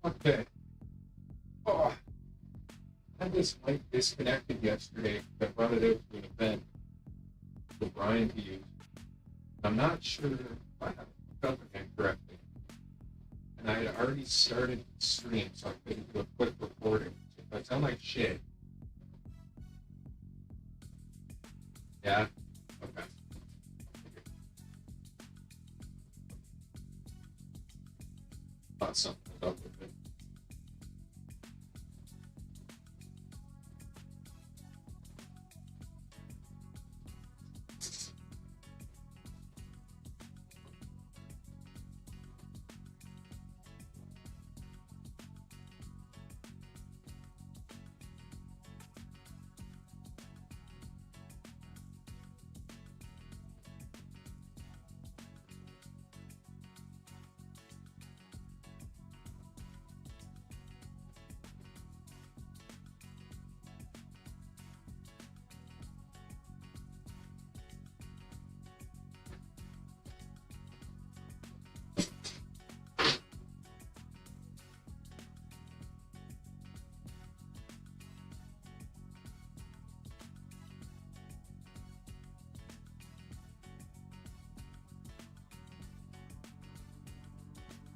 Okay. Oh, I had this mic disconnected yesterday. I brought it out to an event for Brian to use. I'm not sure if I have it hooked up again correctly. And I had already started the stream, so I couldn't do a quick recording. So if I sound like shit. Yeah? Okay. Thought something was up with it.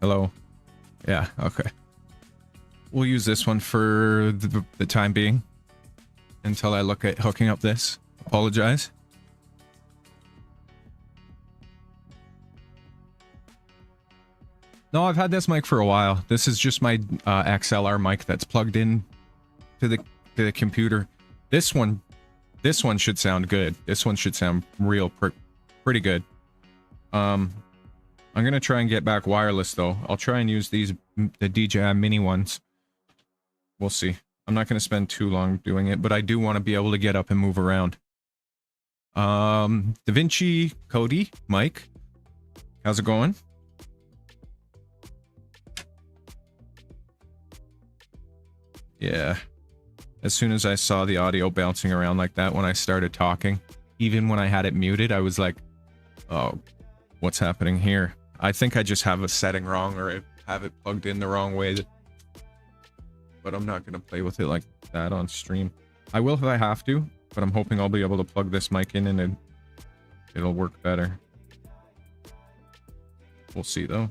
Hello. Yeah, okay. We'll use this one for the time being until I look at hooking up this. Apologize. No, I've had this mic for a while. This is just my XLR mic that's plugged in to the computer. This one should sound good. This one should sound pretty good. I'm gonna try and get back wireless though. I'll try and use the DJI mini ones. We'll see. I'm not gonna spend too long doing it, but I do want to be able to get up and move around. DaVinci Cody, Mike, how's it going? Yeah. As soon as I saw the audio bouncing around like that when I started talking, even when I had it muted, I was like, oh, what's happening here? I think I just have a setting wrong, or I have it plugged in the wrong way. But I'm not going to play with it like that on stream. I will if I have to, but I'm hoping I'll be able to plug this mic in and it'll work better. We'll see though.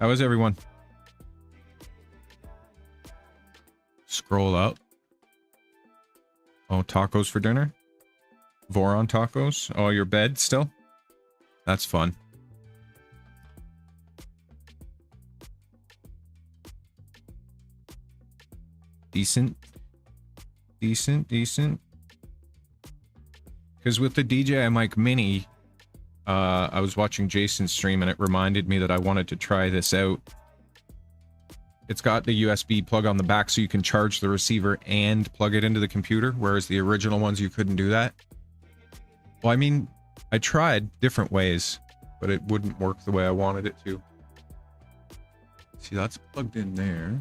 How is everyone? Scroll up. Oh, tacos for dinner? Voron tacos? Oh, your bed still? That's fun. Decent. Decent. Because with the DJI mic mini, I was watching Jason's stream and it reminded me that I wanted to try this out. It's got the USB plug on the back so you can charge the receiver and plug it into the computer, whereas the original ones you couldn't do that. Well, I mean, I tried different ways, but it wouldn't work the way I wanted it to. See, that's plugged in there.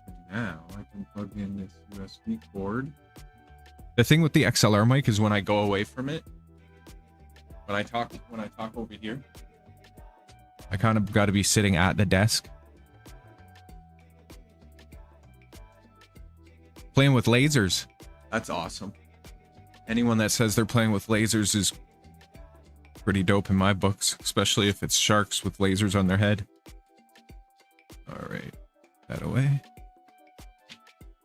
And now I can plug in this USB cord. The thing with the XLR mic is when I go away from it, when I talk over here, I kind of got to be sitting at the desk. Playing with lasers. That's awesome. Anyone that says they're playing with lasers is pretty dope in my books, especially if it's sharks with lasers on their head. All right, that away.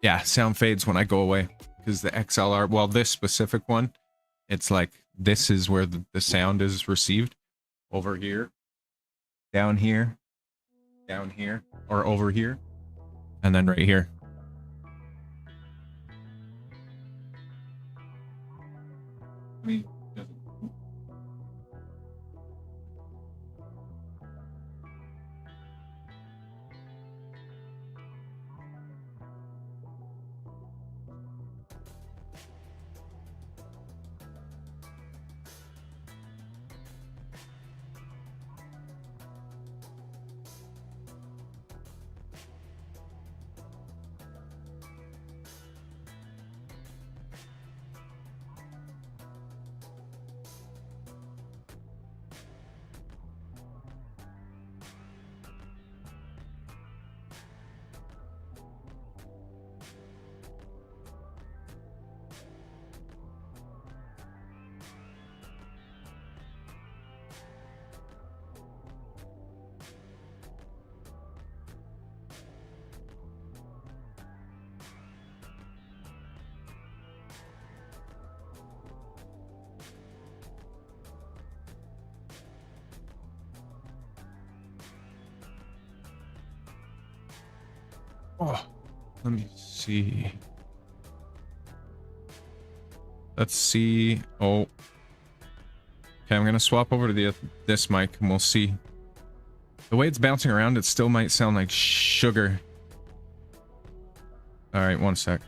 Yeah, sound fades when I go away because the XLR, well, this specific one, it's like this is where the sound is received. Over here, down here, or over here, and then right here. I mean, Oh, let me see. Let's see. Oh. Okay, I'm gonna swap over to this mic and we'll see. The way it's bouncing around, it still might sound like sugar. Alright, one sec.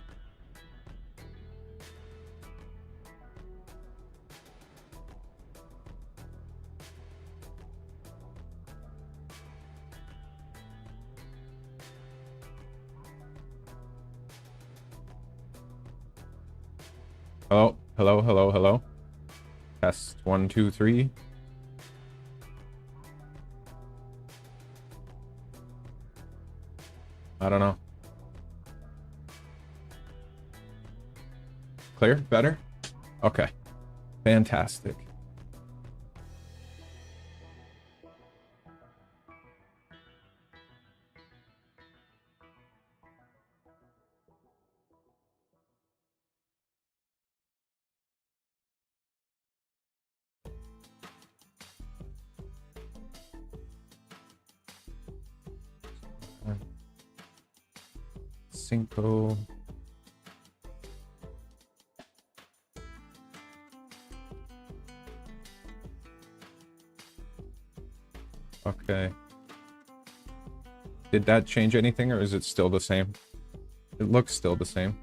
Hello, hello, hello, hello. Test 1, 2, 3. I don't know. Clear? Better? Okay. Fantastic. Cinco. Okay. Did that change anything, or is it still the same? It looks still the same.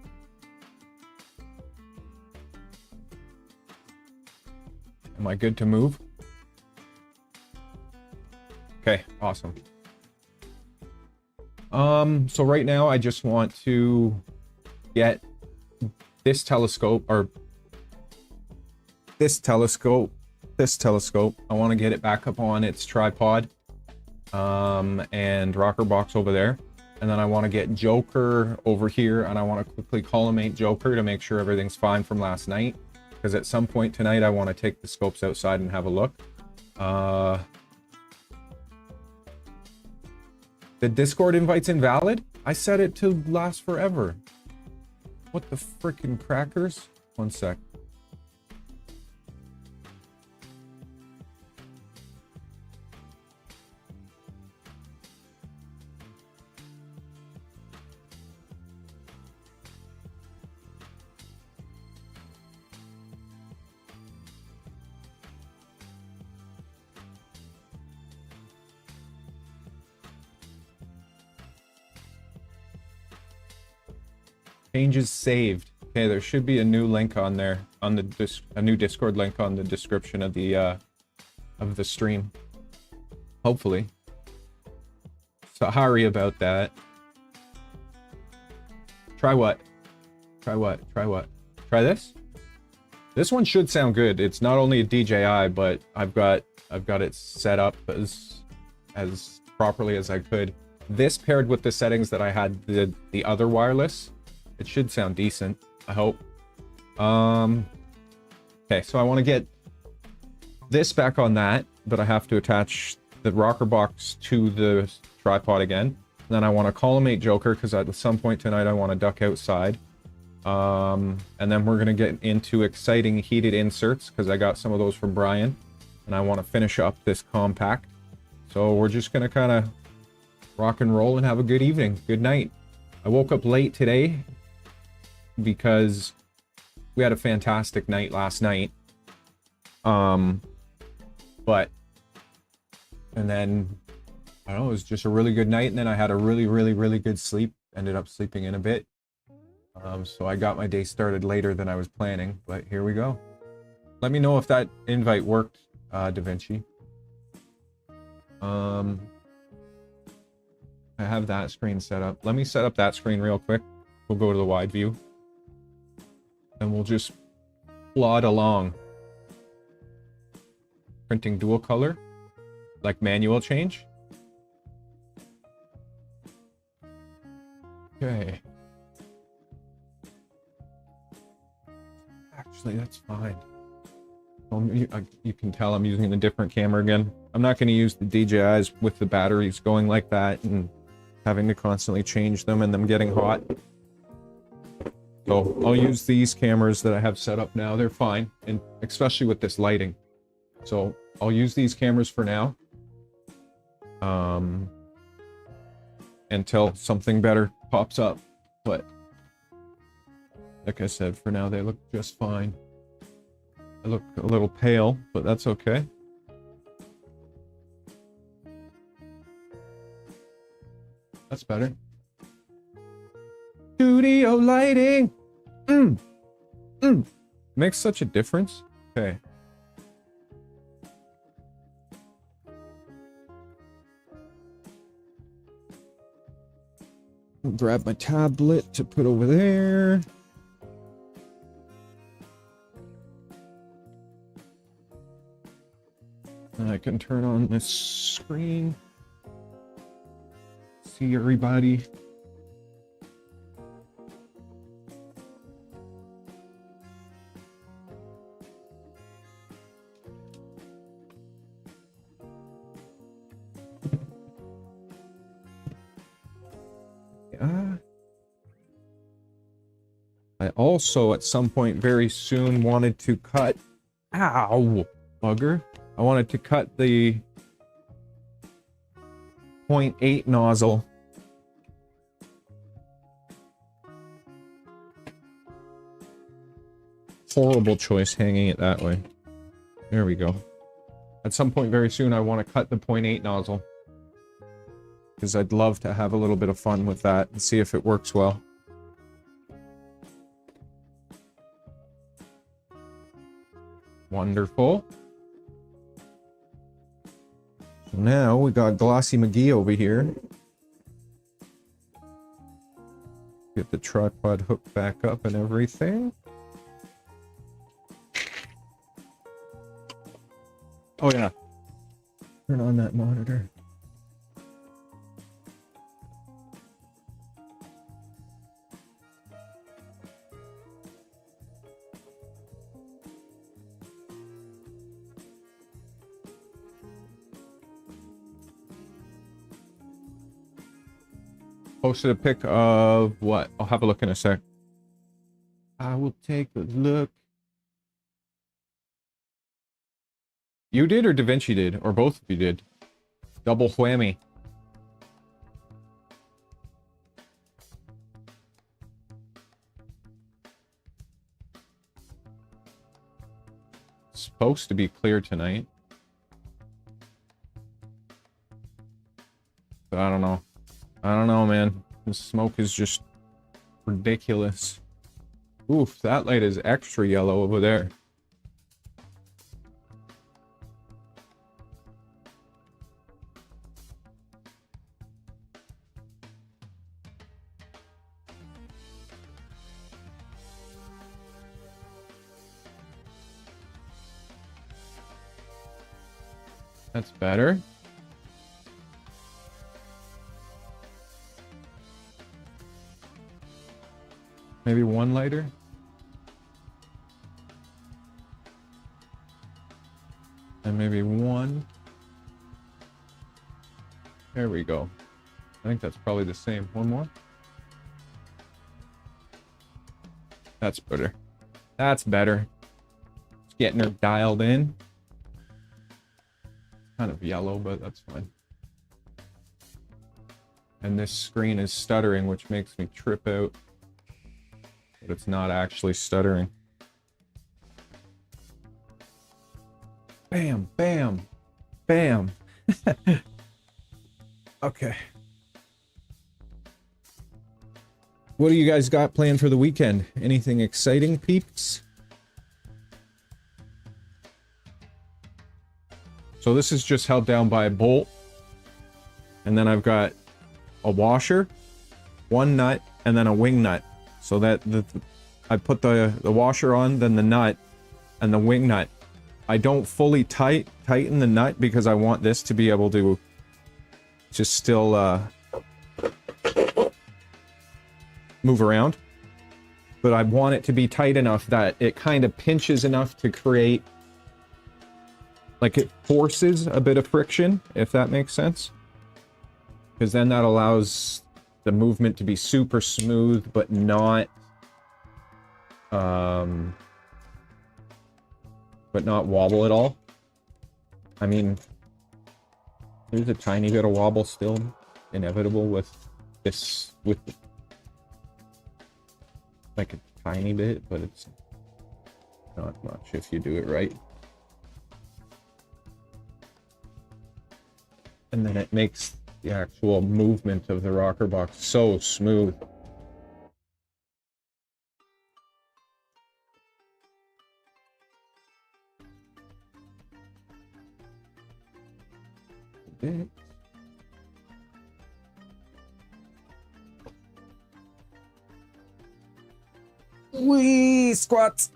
Am I good to move? Okay, awesome. So right now I just want to get this telescope, I want to get it back up on its tripod, and rocker box over there. And then I want to get Joker over here, and I want to quickly collimate Joker to make sure everything's fine from last night. Because at some point tonight, I want to take the scopes outside and have a look. The Discord invite's invalid? I set it to last forever. What the frickin' crackers? One sec. Changes saved. Okay, there should be a new link on there, on the a new Discord link on the description of the stream. Hopefully. Sorry about that. Try what? Try what? Try what? Try this? This one should sound good. It's not only a DJI, but I've got it set up as properly as I could. This paired with the settings that I had the other wireless, it should sound decent, I hope. Okay, so I want to get this back on that, but I have to attach the rocker box to the tripod again. And then I want to collimate Joker, because at some point tonight I want to duck outside. And then we're going to get into exciting heated inserts, because I got some of those from Brian. And I want to finish up this compact. So we're just going to kind of rock and roll and have a good evening. Good night. I woke up late today because we had a fantastic night last night. And then, I don't know, it was just a really good night, and then I had a really good sleep. Ended up sleeping in a bit. So I got my day started later than I was planning, but here we go. Let me know if that invite worked, Da Vinci. I have that screen set up. Let me set up that screen real quick. We'll go to the wide view. And we'll just plod along. Printing dual color. Like manual change. Okay. Actually, that's fine. You can tell I'm using a different camera again. I'm not going to use the DJIs with the batteries going like that and having to constantly change them and them getting hot. So I'll use these cameras that I have set up now. They're fine, and especially with this lighting. So I'll use these cameras for now. until something better pops up. But like I said, for now they look just fine. I look a little pale, but that's okay. That's better. Studio lighting! Makes such a difference. Okay. Grab my tablet to put over there. And I can turn on this screen. See everybody. I also, at some point very soon, wanted to cut... Ow! Bugger. I wanted to cut the 0.8 nozzle. Horrible choice hanging it that way. There we go. At some point very soon, I want to cut the 0.8 nozzle. Because I'd love to have a little bit of fun with that and see if it works well. Wonderful. So now we got Glossy McGee over here. Get the tripod hooked back up and everything. Oh yeah. Turn on that monitor. Posted a pic of what? I'll have a look in a sec. I will take a look. You did or Da Vinci did? Or both of you did? Double whammy. It's supposed to be clear tonight. But I don't know. I don't know, man. The smoke is just ridiculous. Oof, that light is extra yellow over there. That's better. Maybe one lighter? And maybe one. There we go. I think that's probably the same. One more? That's better. That's better. It's getting her dialed in. Kind of yellow, but that's fine. And this screen is stuttering, which makes me trip out. But it's not actually stuttering. Bam, bam, bam. Okay. What do you guys got planned for the weekend? Anything exciting, peeps? So this is just held down by a bolt. And then I've got a washer, one nut, and then a wing nut. So that I put the washer on, then the nut, and the wing nut. I don't fully tighten the nut because I want this to be able to just still move around. But I want it to be tight enough that it kind of pinches enough to create, like it forces a bit of friction, if that makes sense. Because then that allows the movement to be super smooth, but not wobble at all. I mean, there's a tiny bit of wobble still, inevitable with this with like a tiny bit, but it's not much if you do it right. And then it makes the actual movement of the rocker box so smooth. Wee squats.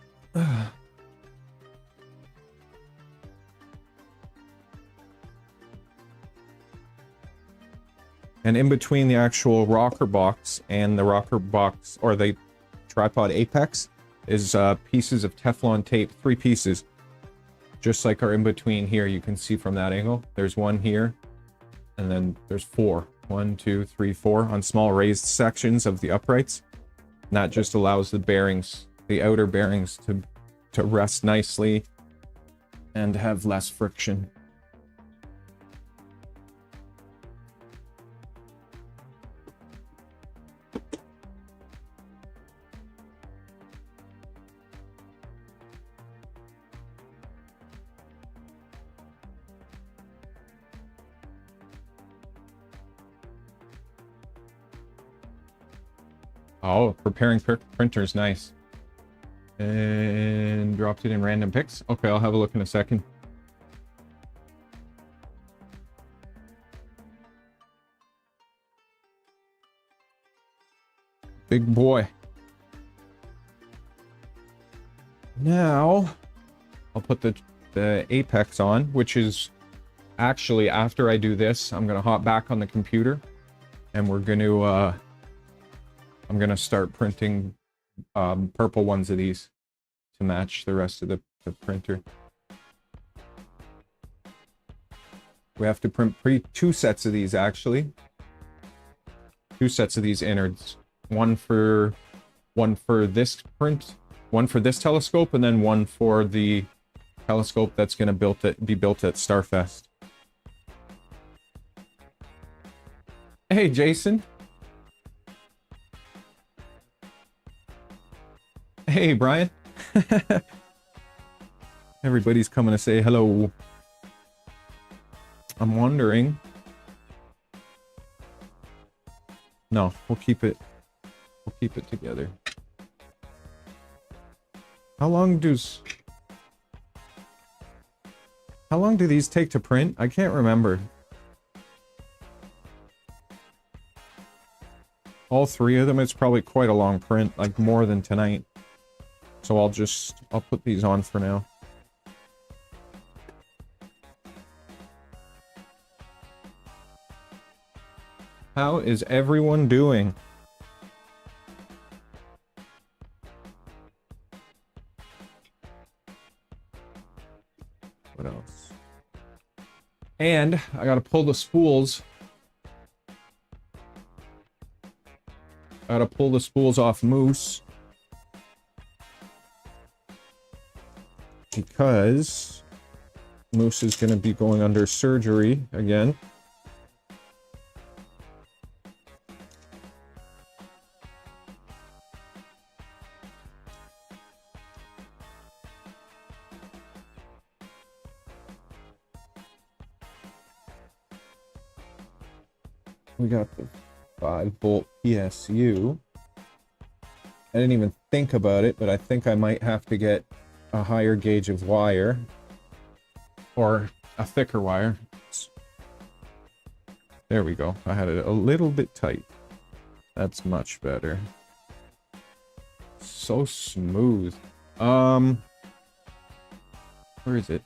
And in between the actual rocker box and the rocker box, or the tripod apex, is pieces of Teflon tape, 3 pieces. Just like are in between here, you can see from that angle. There's one here, and then there's 4. 1, 2, 3, 4 on small raised sections of the uprights. And that just allows the bearings, the outer bearings, to rest nicely and have less friction. Oh, preparing printers, nice. And dropped it in random picks. Okay, I'll have a look in a second. Big boy. Now, I'll put the apex on, which is actually, after I do this, I'm gonna hop back on the computer, and we're gonna I'm gonna start printing purple ones of these to match the rest of the printer. We have to print 2 sets of these, actually. 2 sets of these innards. One for this print, one for this telescope, and then one for the telescope that's gonna be built at Starfest. Hey, Jason. Hey, Brian. Everybody's coming to say hello. I'm wondering. No, we'll keep it together. How long do these take to print? I can't remember. All 3 of them, it's probably quite a long print, like more than tonight. So I'll put these on for now. How is everyone doing? What else? And I gotta pull the spools. I gotta pull the spools off Moose. Because Moose is going to be going under surgery again. We got the 5-volt PSU. I didn't even think about it, but I think I might have to get a higher gauge of wire, or a thicker wire. There we go. I had it a little bit tight. That's much better. So smooth. Where is it?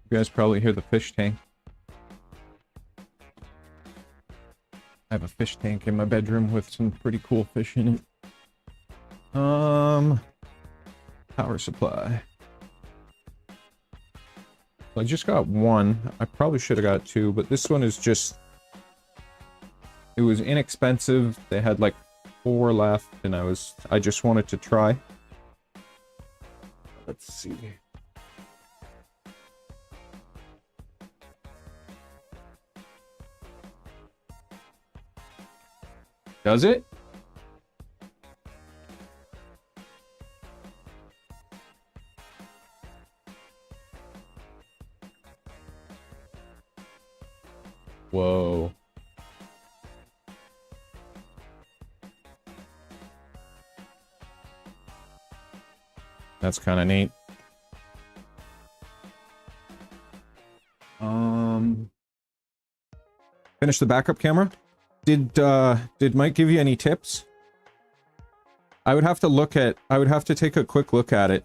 You guys probably hear the fish tank. I have a fish tank in my bedroom with some pretty cool fish in it. Power supply. So I just got 1. I probably should have got 2, but this one is just... It was inexpensive. They had like 4 left, and I just wanted to try. Let's see. Does it? Whoa. That's kind of neat. Finish the backup camera. Did Mike give you any tips? I would have to take a quick look at it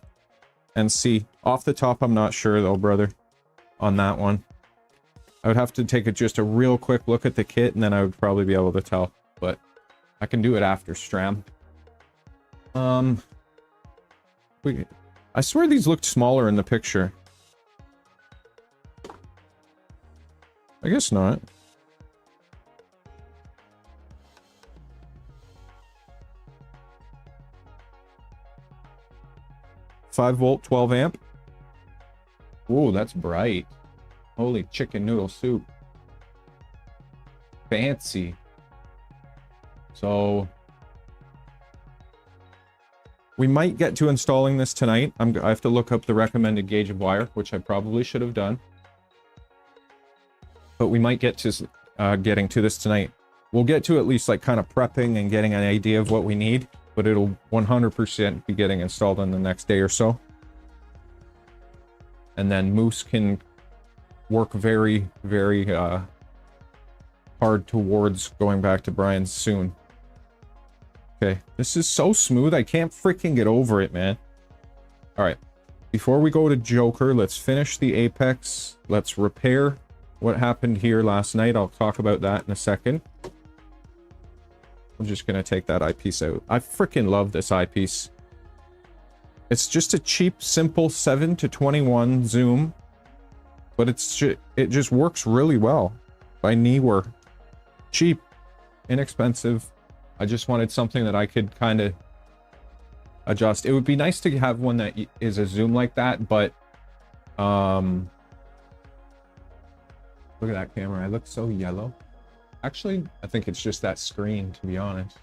and see. Off the top, I'm not sure though, brother, on that one. I would have to take just a real quick look at the kit, and then I would probably be able to tell. But I can do it after Stram. I swear these looked smaller in the picture. I guess not. $5-volt, 12 amp. Ooh, that's bright. Holy chicken noodle soup. Fancy. So we might get to installing this tonight. I have to look up the recommended gauge of wire, which I probably should have done. But we might get to getting to this tonight. We'll get to at least like kind of prepping and getting an idea of what we need, but it'll 100% be getting installed in the next day or so. And then Moose can work very, very hard towards going back to Brian's soon. Okay, this is so smooth, I can't freaking get over it, man. Alright, before we go to Joker, let's finish the Apex. Let's repair what happened here last night. I'll talk about that in a second. I'm just gonna take that eyepiece out. I freaking love this eyepiece. It's just a cheap, simple 7-21 zoom, but it just works really well. By Neewer. Cheap, inexpensive. I just wanted something that I could kind of adjust. It would be nice to have one that is a zoom like that, but look at that camera. I look so yellow. Actually, I think it's just that screen, to be honest.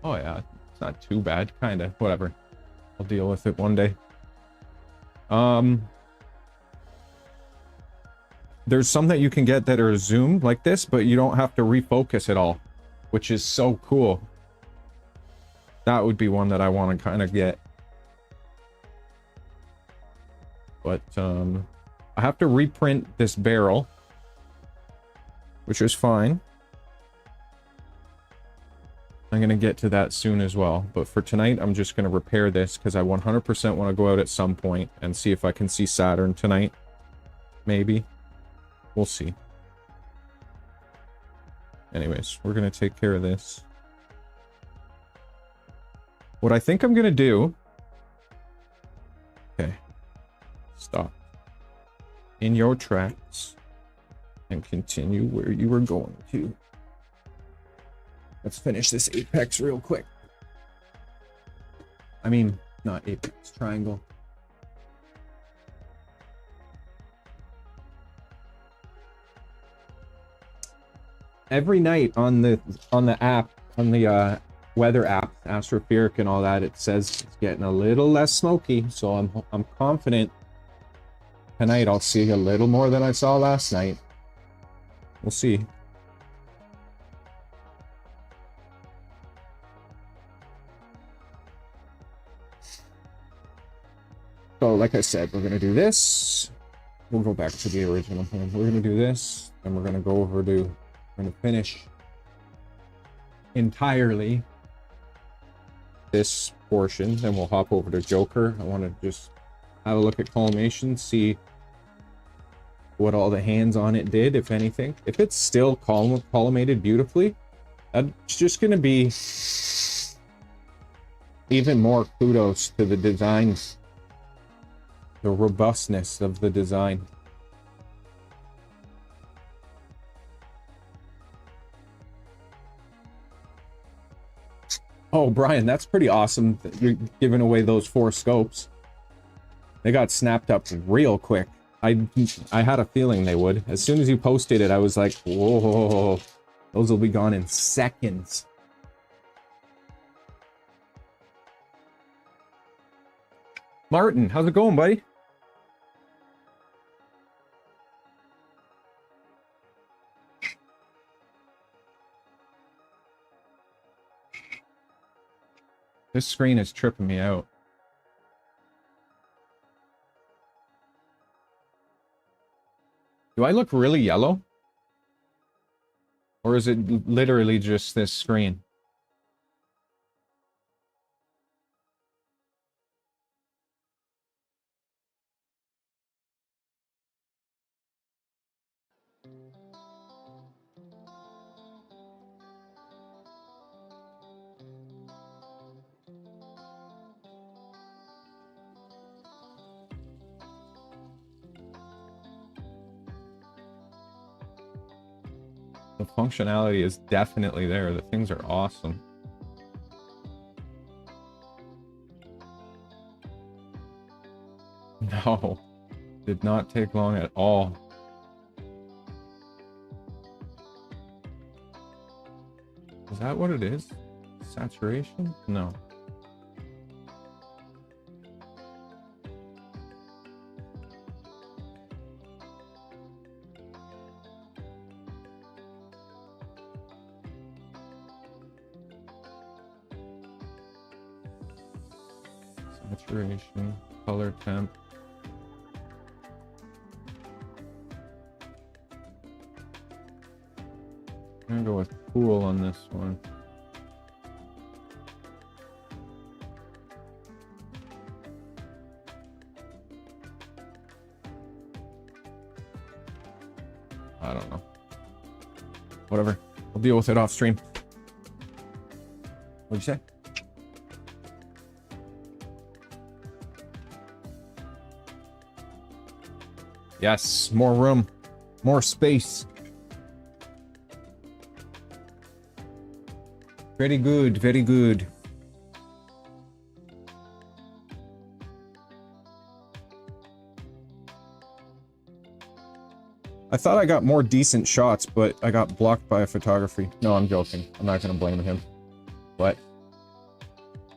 Oh yeah, it's not too bad, kind of. Whatever. I'll deal with it one day. There's some that you can get that are zoomed like this, but you don't have to refocus at all, which is so cool. That would be one that I want to kind of get. But, I have to reprint this barrel, which is fine. I'm going to get to that soon as well. But for tonight, I'm just going to repair this because I 100% want to go out at some point and see if I can see Saturn tonight. Maybe. We'll see. Anyways, we're going to take care of this. What I think I'm going to do... Okay. Stop. In your tracks. And continue where you were going to. Let's finish this Apex real quick. I mean, not Apex, triangle. Every night on the app, on the weather app, Astropheric and all that, it says it's getting a little less smoky. So I'm confident tonight I'll see a little more than I saw last night. We'll see. So, like I said, we're going to do this. We'll go back to the original plan. We're going to do this, and we're going to go over to... We're going to finish entirely this portion. Then we'll hop over to Joker. I want to just have a look at collimation, see what all the hands on it did, if anything. If it's still collimated beautifully, that's just going to be even more kudos to the design. The robustness of the design. Oh, Brian, that's pretty awesome that you're giving away those 4 scopes. They got snapped up real quick. I had a feeling they would. As soon as you posted it, I was like, whoa, those will be gone in seconds. Martin, how's it going, buddy? This screen is tripping me out. Do I look really yellow? Or is it literally just this screen? The functionality is definitely there. The things are awesome. No, did not take long at all. Is that what it is? Saturation? No. Saturation, color temp. I'm gonna go with cool on this one. I don't know. Whatever. I'll deal with it off stream. What'd you say? Yes, more room, more space. Very good, very good. I thought I got more decent shots, but I got blocked by a photography. No, I'm joking. I'm not gonna blame him. But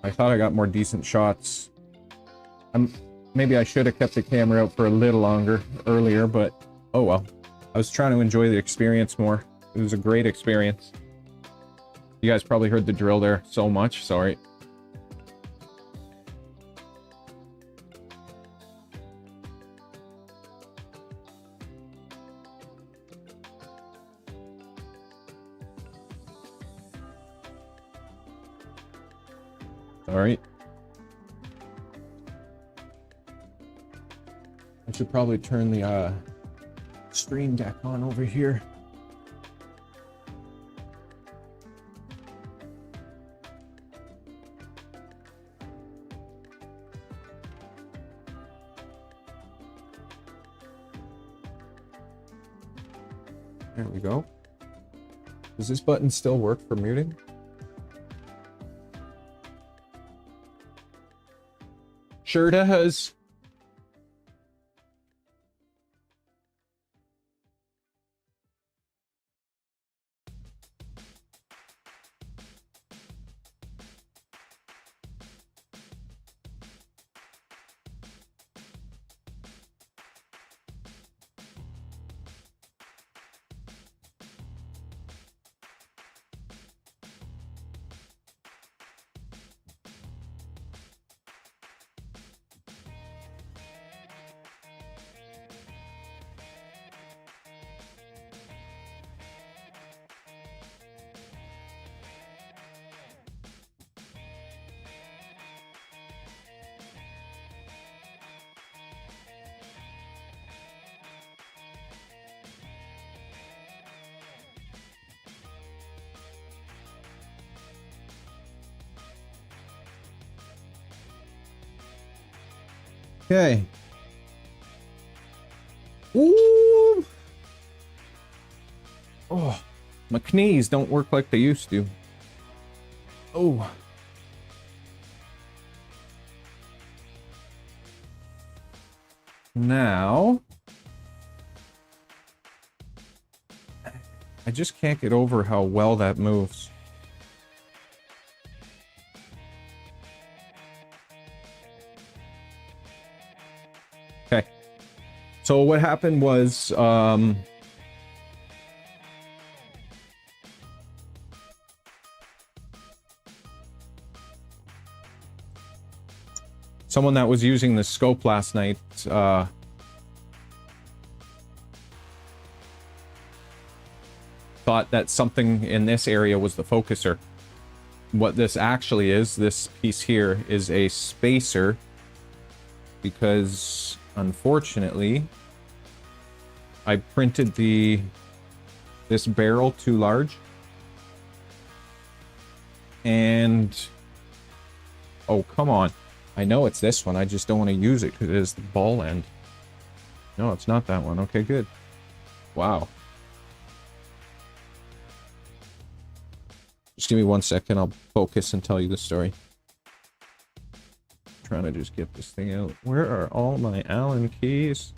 I thought I got more decent shots. Maybe I should have kept the camera out for a little longer earlier, but oh well. I was trying to enjoy the experience more. It was a great experience. You guys probably heard the drill there so much. Sorry. All right. I should probably turn the stream deck on over here. There we go. Does this button still work for muting? Sure does. Okay. Ooh. Oh, my knees don't work like they used to. Oh, Now, I just can't get over how well that moves. Okay. So what happened was, someone that was using the scope last night, thought that something in this area was the focuser. What this actually is, this piece here, is a spacer, because unfortunately I printed this barrel too large, and oh, come on, I know it's this one, I just don't want to use it because it is the ball end. No, it's not that one. Okay, good. Wow. Just give me 1 second, I'll focus and tell you the story. Trying to just get this thing out. Where are all my Allen keys?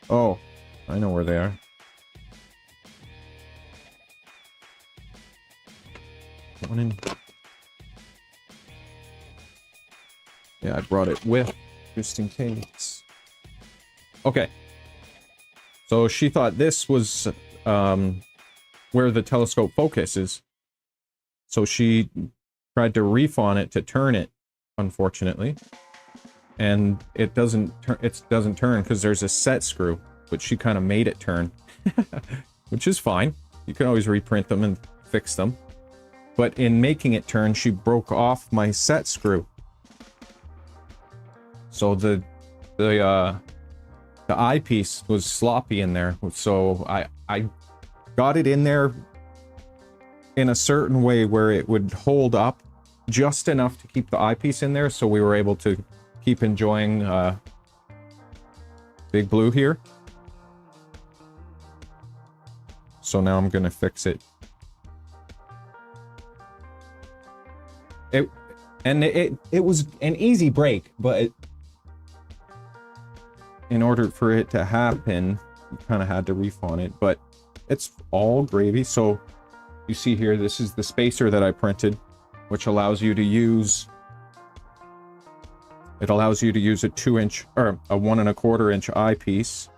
Oh, I know where they are. One in. Yeah, I brought it with, just in case. Okay. So she thought this was where the telescope focus is. So she tried to reef on it to turn it, unfortunately. And it doesn't turn because there's a set screw, but she kind of made it turn. Which is fine. You can always reprint them and fix them. But in making it turn, she broke off my set screw. So the eyepiece was sloppy in there, so I got it in there in a certain way where it would hold up just enough to keep the eyepiece in there, so we were able to keep enjoying Big Blue here. So now I'm gonna fix it. It was an easy break, but in order for it to happen, you kind of had to reef on it, but it's all gravy. So you see here, this is the spacer that I printed, which allows you to use, it allows you to use a 2-inch or a 1 1/4 inch eyepiece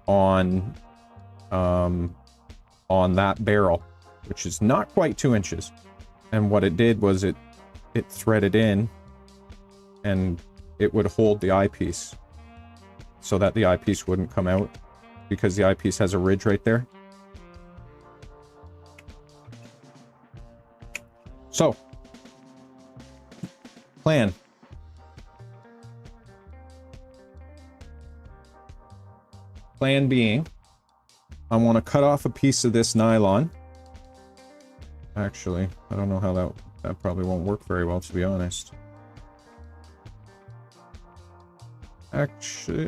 on that barrel, which is not quite 2 inches. And what it did was it threaded in, and it would hold the eyepiece so that the eyepiece wouldn't come out, because the eyepiece has a ridge right there. So, plan. Plan being, I want to cut off a piece of this nylon. Actually, I don't know how that probably won't work very well, to be honest. Actually,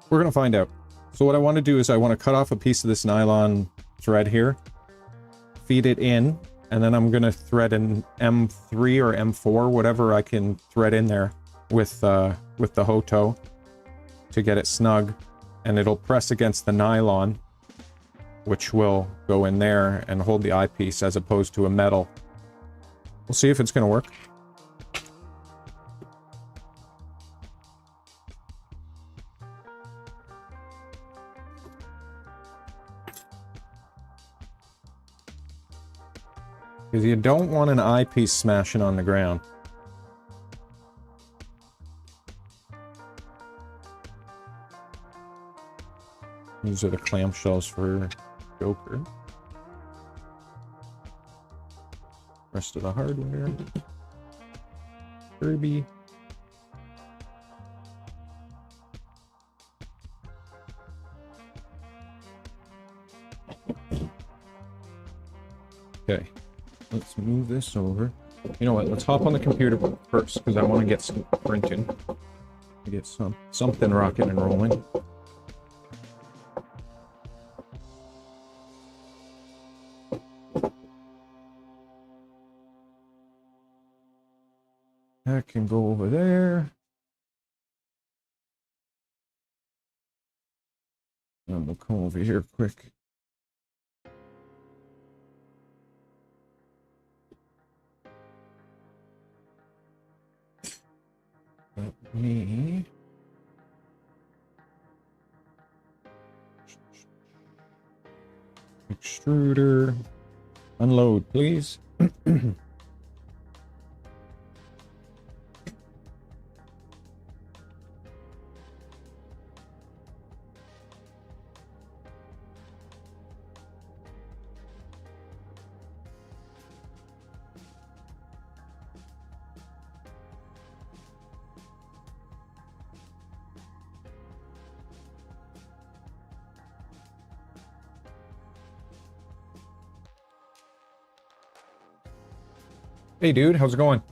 we're gonna find out. So what I want to do is I want to cut off a piece of this nylon thread here, feed it in, and then I'm gonna thread an M3 or M4, whatever I can thread in there with the Hoto to get it snug, and it'll press against the nylon, which will go in there and hold the eyepiece as opposed to a metal. We'll see if it's gonna work. Because you don't want an eyepiece smashing on the ground. These are the clamshells for Joker. Rest of the hardware. Kirby. Okay. Let's move this over. You know what? Let's hop on the computer first, because I want to get some printing. Get something rocking and rolling. That can go over there. And we'll come over here quick. Let me... Extruder. Unload, please. Hey dude, how's it going?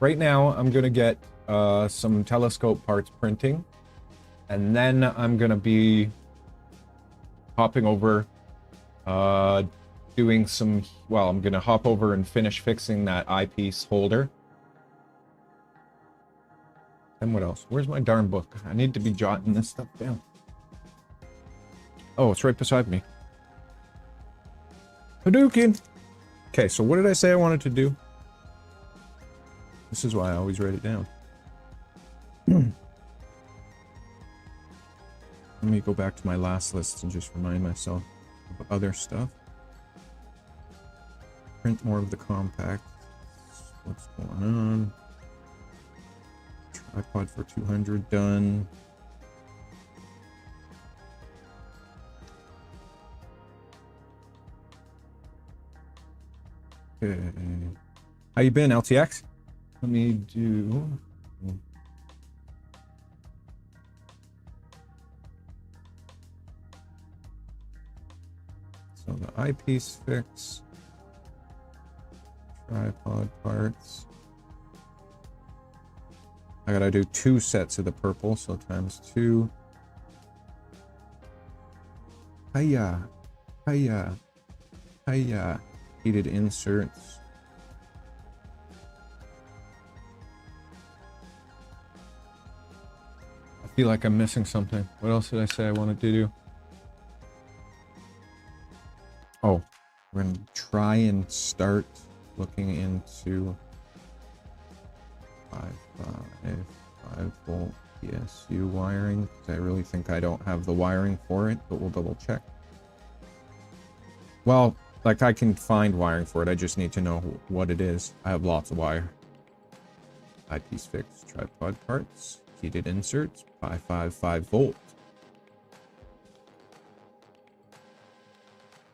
Right now, I'm gonna get some telescope parts printing, and then I'm gonna be hopping over, doing some, well, I'm gonna hop over and finish fixing that eyepiece holder. And what else? Where's my darn book? I need to be jotting this stuff down. Oh, it's right beside me. Hadouken! Okay, so what did I say I wanted to do? This is why I always write it down. Let me go back to my last list and just remind myself of other stuff. Print more of the compact. What's going on? Tripod for 200 done. Okay. How you been, LTX? Let me do... So the eyepiece fix. Tripod parts. I gotta do 2 sets of the purple, so times 2. Hiya! Hiya! Hiya! Heated inserts. I feel like I'm missing something. What else did I say I wanted to do? Oh, we're gonna try and start looking into 5 volt PSU wiring, because I really think I don't have the wiring for it, but we'll double check. Well, like I can find wiring for it, I just need to know what it is. I have lots of wire. Eyepiece fix, tripod parts, heated inserts, 5 volt.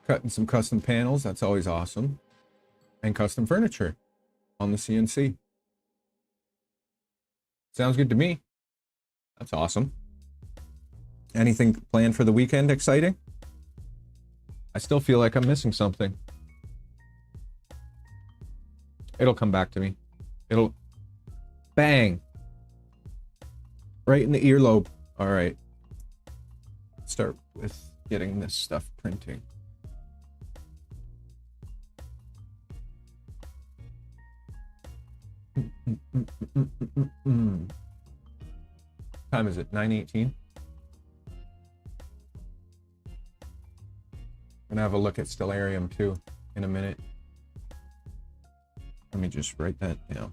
Cutting some custom panels, that's always awesome. And custom furniture on the CNC. Sounds good to me. That's awesome. Anything planned for the weekend exciting? I still feel like I'm missing something. It'll come back to me. It'll... Bang! Right in the earlobe. Alright. Start with getting this stuff printing. Time is it? 9:18. I'm gonna have a look at Stellarium too in a minute. Let me just write that down.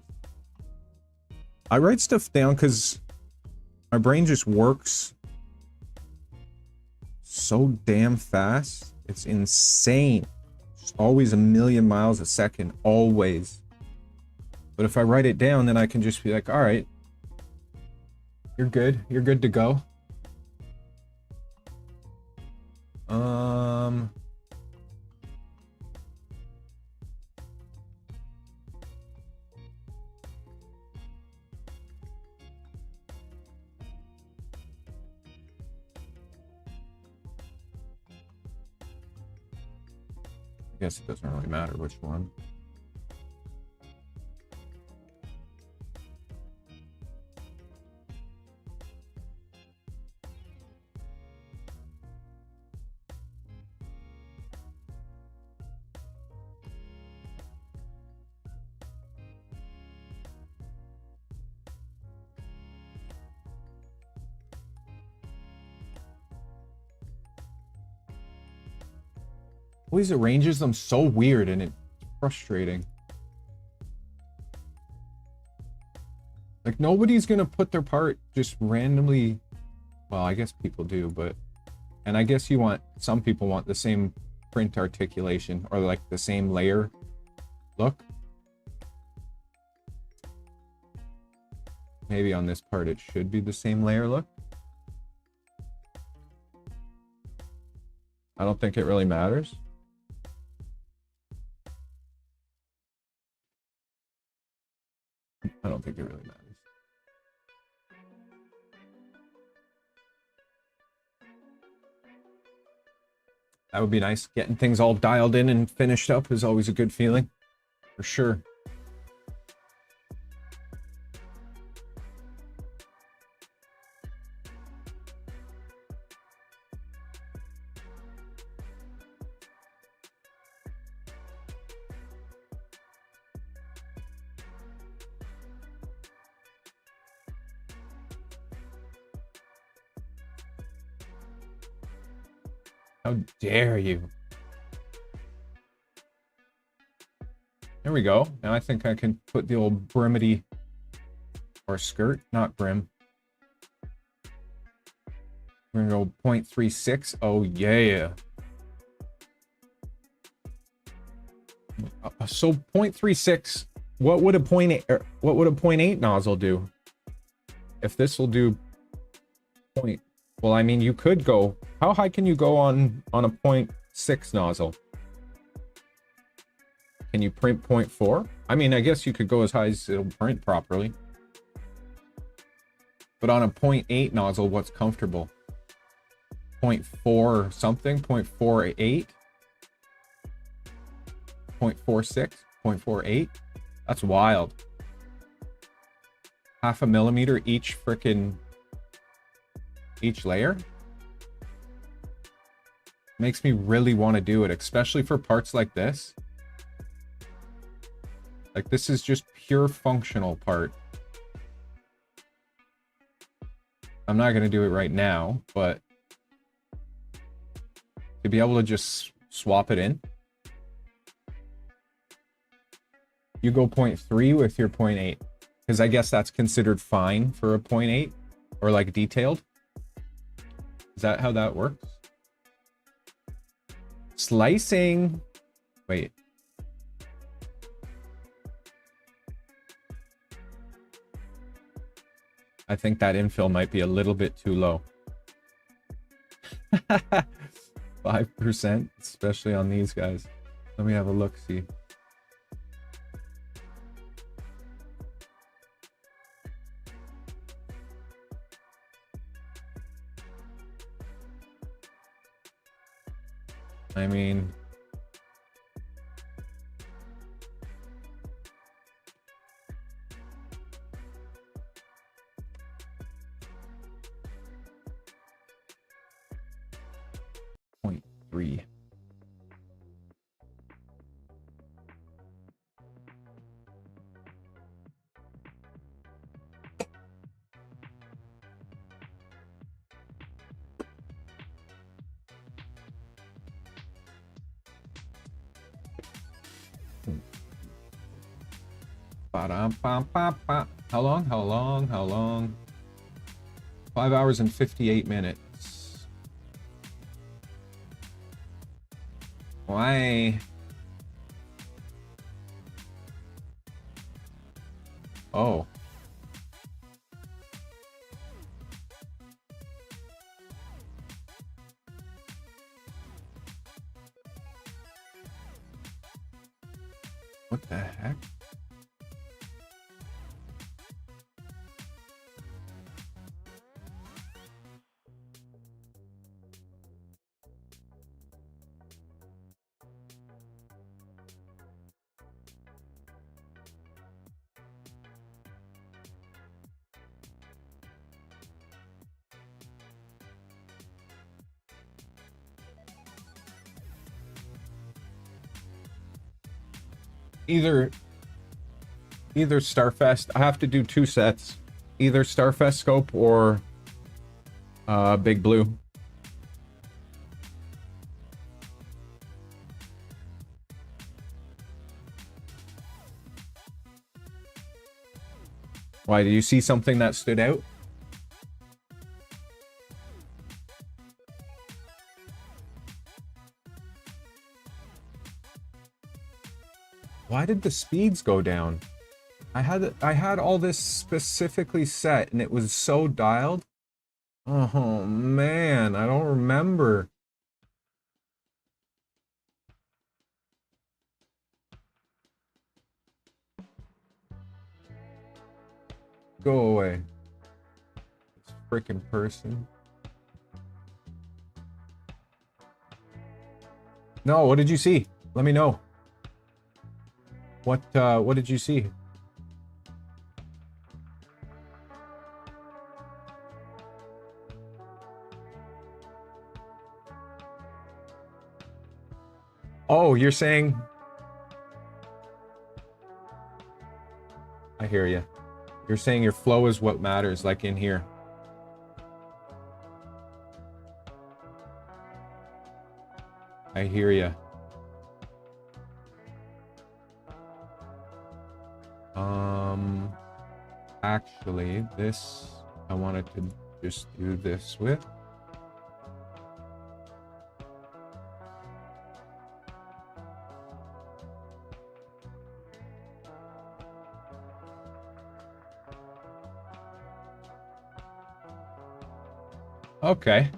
I write stuff down because my brain just works so damn fast. It's insane. It's always a million miles a second, always. But if I write it down, then I can just be like, all right, you're good. You're good to go. I guess it doesn't really matter which one. Always arranges them so weird and it's frustrating. Like, nobody's gonna put their part just randomly. Well, I guess people do, but... And I guess some people want the same print articulation or like the same layer look. Maybe on this part it should be the same layer look. I don't think it really matters. I don't think it really matters. That would be nice. Getting things all dialed in and finished up is always a good feeling, for sure. How dare you? There we go. Now I think I can put the old brimity or skirt, not brim. We're gonna go 0.36. Oh yeah. So 0.36. What would a 0.8 nozzle do? If this will do point. Well, I mean, you could go. How high can you go on a 0.6 nozzle? Can you print 0.4? I mean, I guess you could go as high as it'll print properly. But on a 0.8 nozzle, what's comfortable? 0.4 something? 0.48? 0.46? 0.48? That's wild. Half a millimeter each layer? Makes me really want to do it, especially for parts like this. Like, this is just pure functional part. I'm not going to do it right now, but to be able to just swap it in. You go 0.3 with your 0.8, because I guess that's considered fine for a 0.8 or like detailed. Is that how that works? Slicing. Wait. I think that infill might be a little bit too low. 5%, especially on these guys. Let me have a look, see. I mean, point 3. How long? 5 hours and 58 minutes. Why? Oh. What the heck? Either Starfest. I have to do 2 sets. Either Starfest scope or Big Blue. Why, did you see something that stood out? Why did the speeds go down? I had all this specifically set and it was so dialed. Oh man, I don't remember. Go away. This freaking person. No, what did you see? Let me know. What did you see? Oh, you're saying... I hear you. You're saying your flow is what matters, like in here. I hear you. Actually, this I wanted to just do this with. Okay.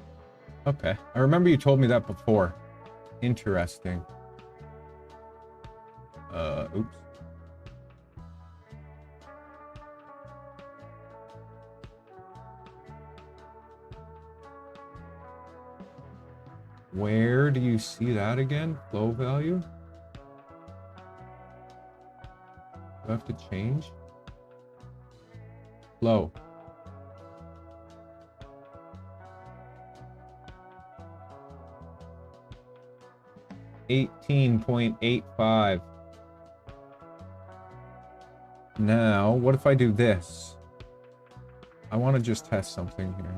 Okay. I remember you told me that before. Interesting. Oops. Where do you see that again? Flow value? Do I have to change? Flow. $18.85. Now, what if I do this? I want to just test something here.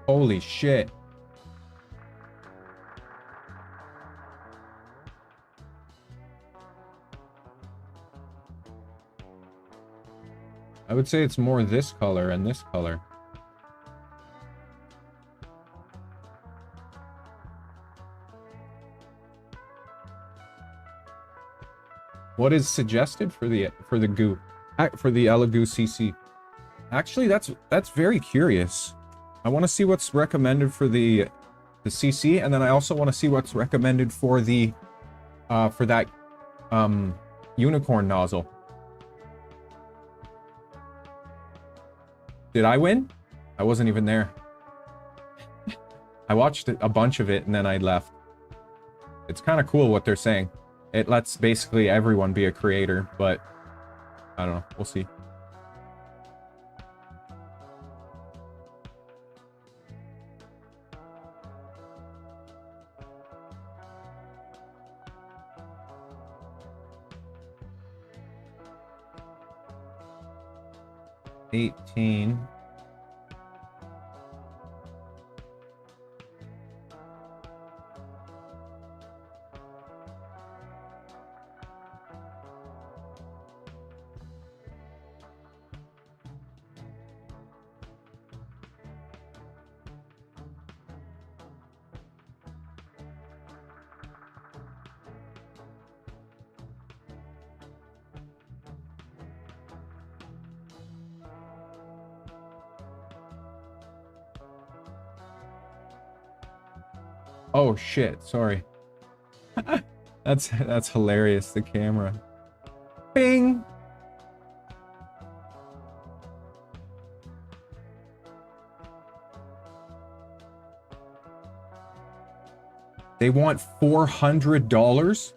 Holy shit. I would say it's more this color and this color. What is suggested for the goo, for the Elegoo CC? Actually, that's very curious. I want to see what's recommended for the CC, and then I also want to see what's recommended for the for that unicorn nozzle. Did I win? I wasn't even there. I watched a bunch of it and then I left. It's kind of cool what they're saying. It lets basically everyone be a creator, but I don't know. We'll see. $18. Oh shit, sorry. That's hilarious, the camera. Bing! They want $400?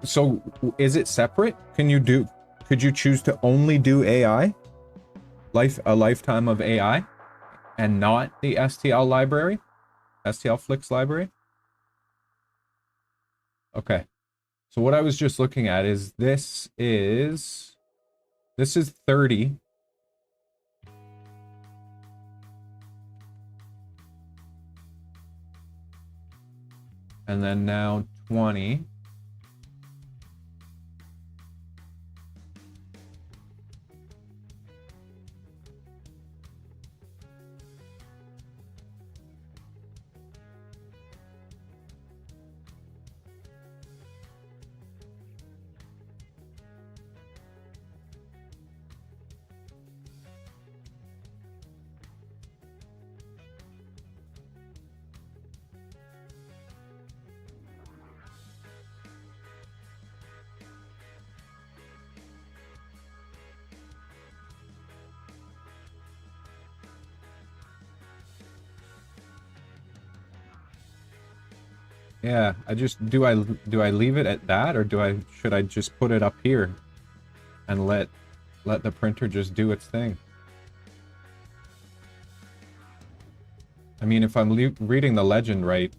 So is it separate? Could you choose to only do AI? A lifetime of AI? And not the STL library? STL Flicks library? Okay. So what I was just looking at is this is 30. And then now 20. Yeah, do I leave it at that, or should I just put it up here and let the printer just do its thing? I mean, if I'm reading the legend right,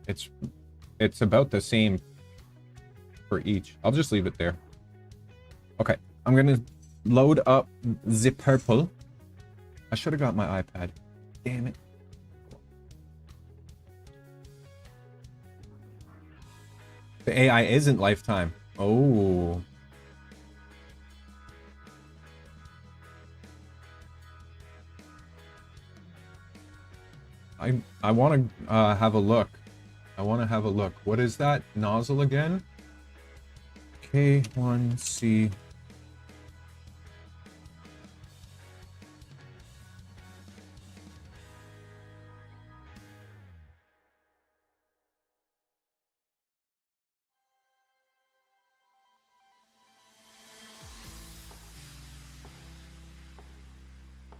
it's about the same for each. I'll just leave it there. Okay, I'm gonna load up the purple. I should have got my iPad. Damn it. The AI isn't lifetime. Oh. I want to have a look. I want to have a look. What is that nozzle again? K1C.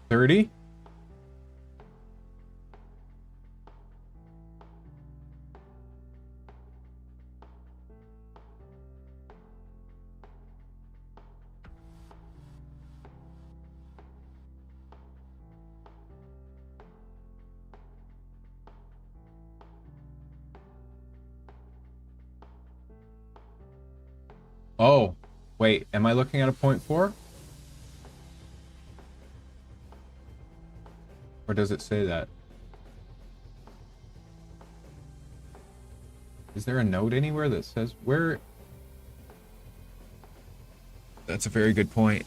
$30? Oh, wait, am I looking at a 0.4? Or does it say that? Is there a note anywhere that says where? That's a very good point.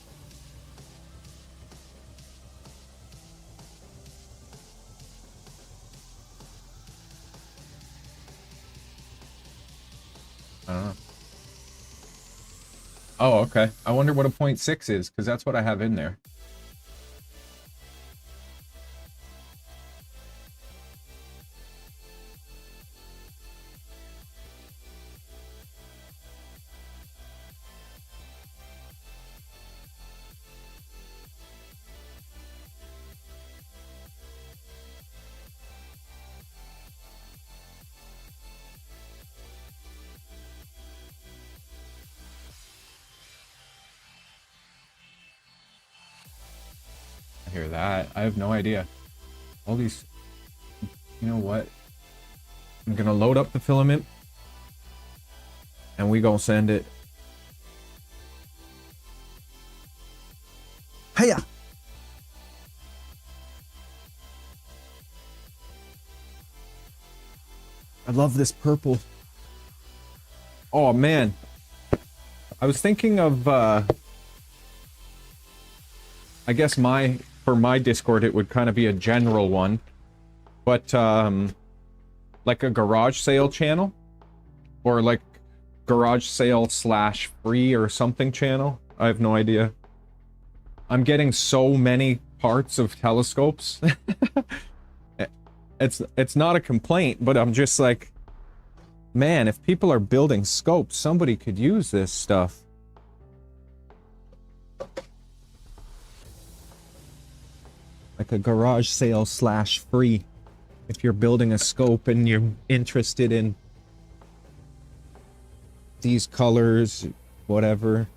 I don't know. Oh, okay. I wonder what a 0.6 is, because that's what I have in there. I hear that. I have no idea. All these... You know what? I'm gonna load up the filament. And we gonna send it. Hiya! I love this purple. Oh, man. I was thinking of, I guess for my Discord, it would kind of be a general one. But, like a garage sale channel? Or like garage sale / free or something channel? I have no idea. I'm getting so many parts of telescopes. It's not a complaint, but I'm just like, man, if people are building scopes, somebody could use this stuff. Like a garage sale / free. If you're building a scope and you're interested in these colors, whatever.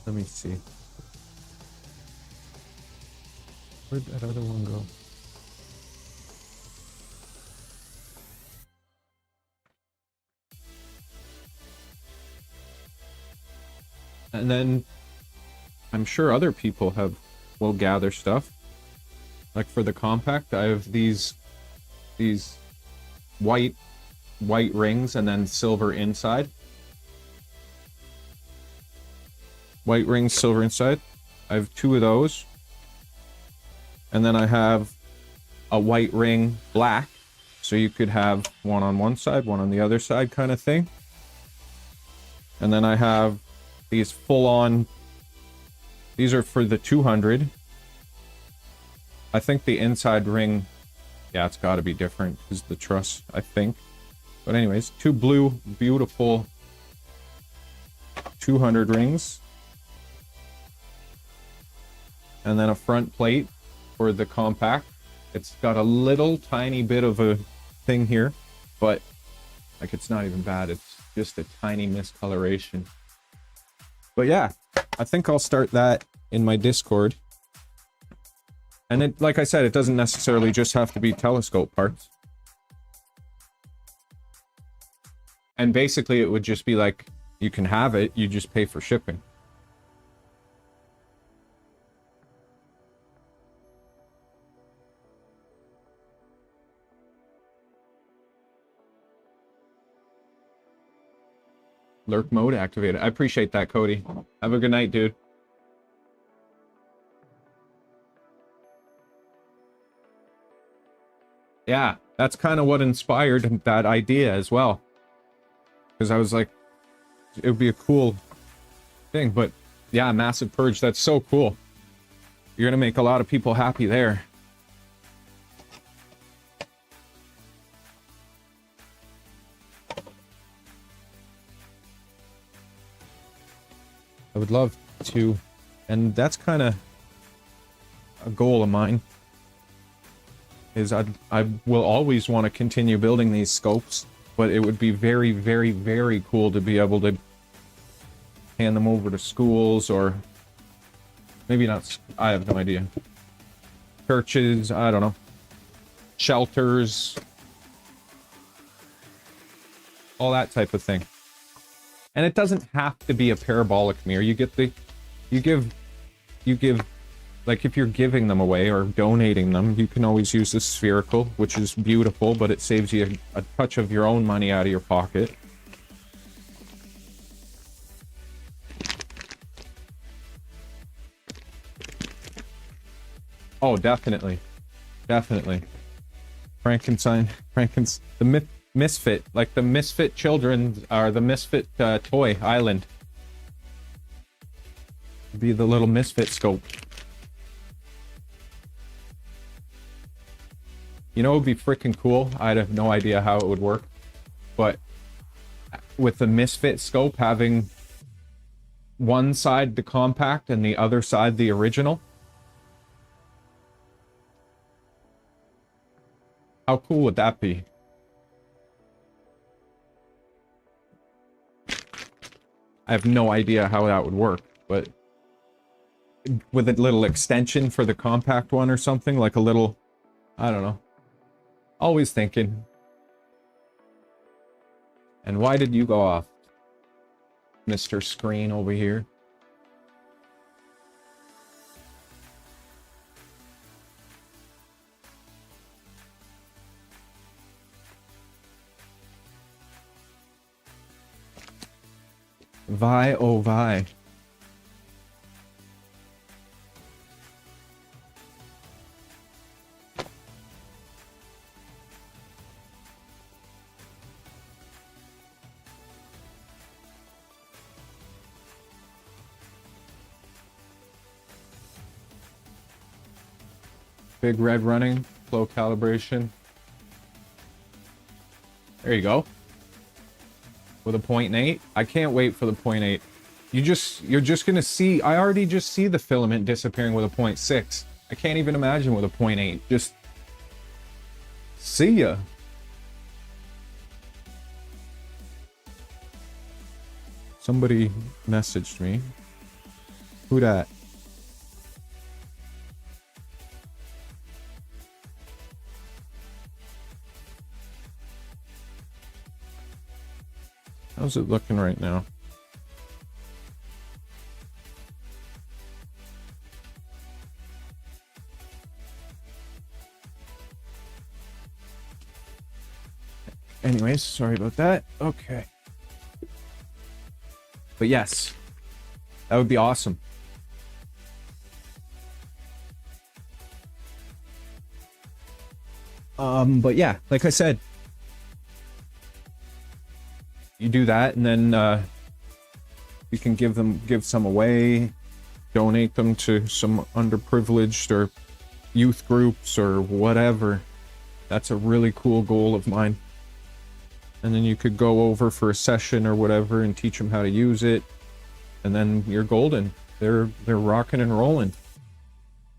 Let me see. Where'd that other one go? And then I'm sure other people will gather stuff. Like for the compact, I have these white rings and then silver inside. White rings, silver inside. I have 2 of those. And then I have a white ring, black. So you could have one on one side, one on the other side kind of thing. And then I have these full-on, these are for the 200. I think the inside ring, yeah, it's got to be different because the truss, I think. But anyways, 2 blue, beautiful 200 rings. And then a front plate for the compact. It's got a little tiny bit of a thing here, but like it's not even bad. It's just a tiny miscoloration. But yeah, I think I'll start that in my Discord. And it, like I said, it doesn't necessarily just have to be telescope parts. And basically it would just be like, you can have it, you just pay for shipping. Lurk mode activated. I appreciate that, Cody. Have a good night, dude. Yeah, that's kind of what inspired that idea as well. Because I was like, it would be a cool thing. But yeah, massive purge. That's so cool. You're going to make a lot of people happy there. I would love to, and that's kind of a goal of mine, is I will always want to continue building these scopes, but it would be very, very, very cool to be able to hand them over to schools, or maybe not, I have no idea. Churches, I don't know. Shelters. All that type of thing. And it doesn't have to be a parabolic mirror. You give, like if you're giving them away or donating them, you can always use the spherical, which is beautiful, but it saves you a touch of your own money out of your pocket. Oh, definitely. Definitely. Frankenstein, the Misfit, like the Misfit children are the Misfit toy island. Be the little Misfit scope. You know, it would be freaking cool. I'd have no idea how it would work, but with the Misfit scope having one side the compact and the other side the original. How cool would that be? I have no idea how that would work, but with a little extension for the compact one or something, like a little, I don't know. Always thinking. And why did you go off, Mr. Screen over here? Vi, oh vi. Big red running, flow calibration. There you go. With a 0.8. I can't wait for the 0.8. You're just gonna see, I already just see the filament disappearing with a 0.6. I can't even imagine with a 0.8. Just see ya. Somebody messaged me. Who dat? How's it looking right now? Anyways, sorry about that. Okay. But yes, that would be awesome. But yeah, like I said, you do that, and then you can give some away, donate them to some underprivileged or youth groups or whatever. That's a really cool goal of mine. And then you could go over for a session or whatever and teach them how to use it, and then you're golden. They're rocking and rolling.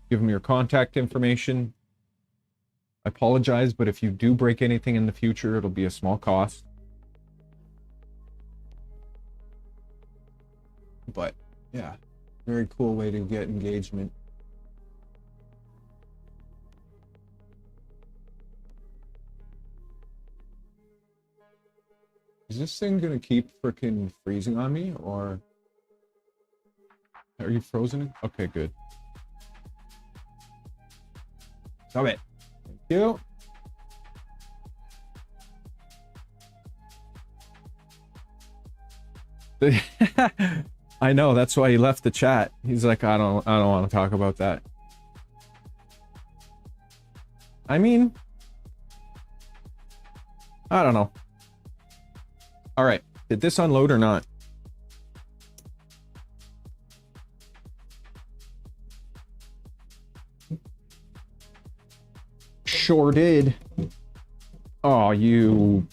Give them your contact information. I apologize, but if you do break anything in the future, it'll be a small cost. But yeah, very cool way to get engagement. Is this thing gonna keep freaking freezing on me, or are you frozen? Okay, good. Stop it. Thank you. I know, that's why he left the chat. He's like, I don't want to talk about that. I mean, I don't know. All right, did this unload or not? Sure did. Oh, you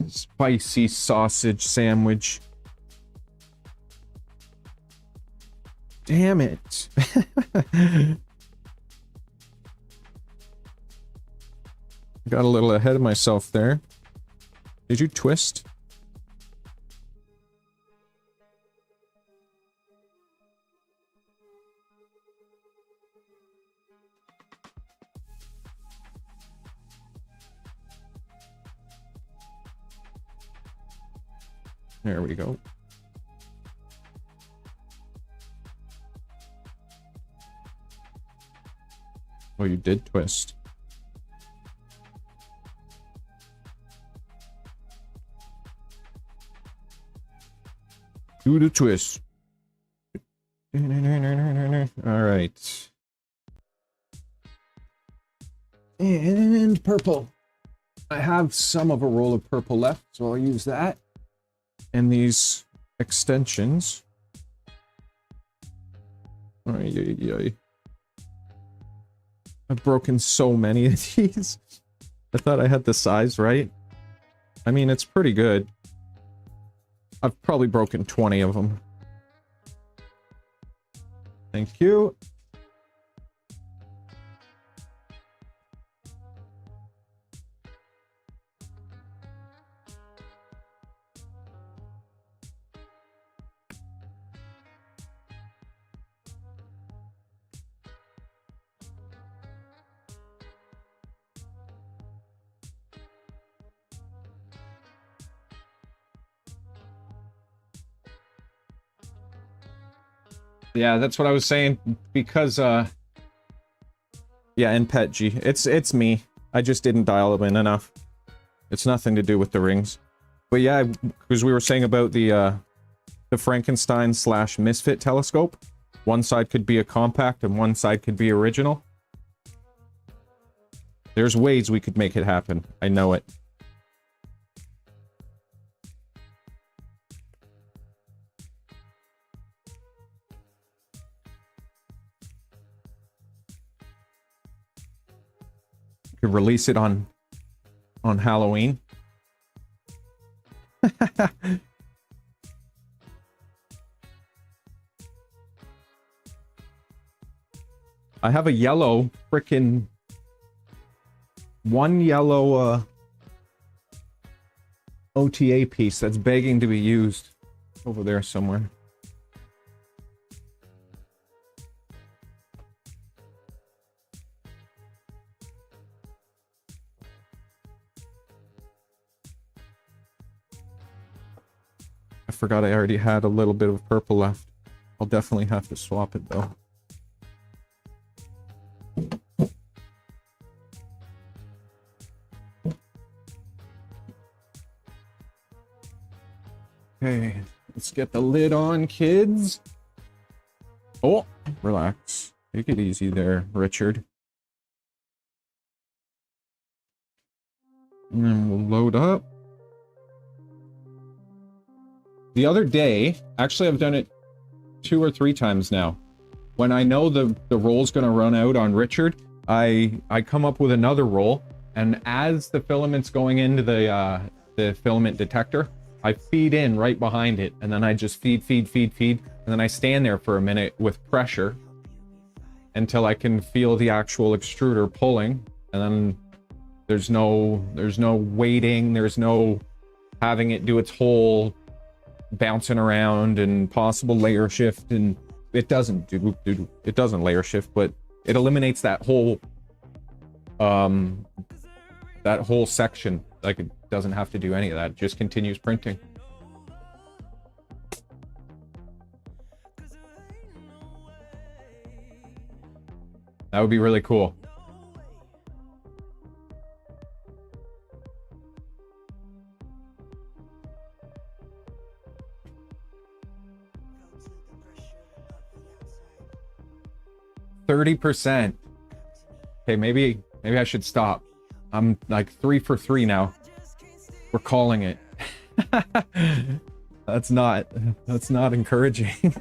spicy sausage sandwich. Damn it. Got a little ahead of myself there. Did you twist? There we go. Oh, you did twist. Do the twist. All right. And purple. I have some of a roll of purple left, so I'll use that. And these extensions. I've broken so many of these. I thought I had the size right. I mean, it's pretty good. I've probably broken 20 of them. Thank you. Yeah, that's what I was saying, because, yeah, and Pet G. It's me. I just didn't dial them in enough. It's nothing to do with the rings. But yeah, because we were saying about the Frankenstein / Misfit telescope. One side could be a compact and one side could be original. There's ways we could make it happen. I know it. Could release it on Halloween. I have a yellow frickin' one yellow OTA piece that's begging to be used over there somewhere. I forgot I already had a little bit of purple left. I'll definitely have to swap it though. Okay, let's get the lid on, kids. Oh, relax. Take it easy there, Richard. And then we'll load up. The other day, actually I've done it 2 or 3 times now. When I know the roll's gonna run out on Richard, I come up with another roll, and as the filament's going into the filament detector, I feed in right behind it, and then I just feed, and then I stand there for a minute with pressure until I can feel the actual extruder pulling, and then there's no waiting, there's no having it do its whole bouncing around and possible layer shift, and it doesn't layer shift, but it eliminates that whole section. Like, it doesn't have to do any of that, it just continues printing. That would be really cool. %. Okay, maybe I should stop. I'm like 3 for 3 now. We're calling it. That's not encouraging.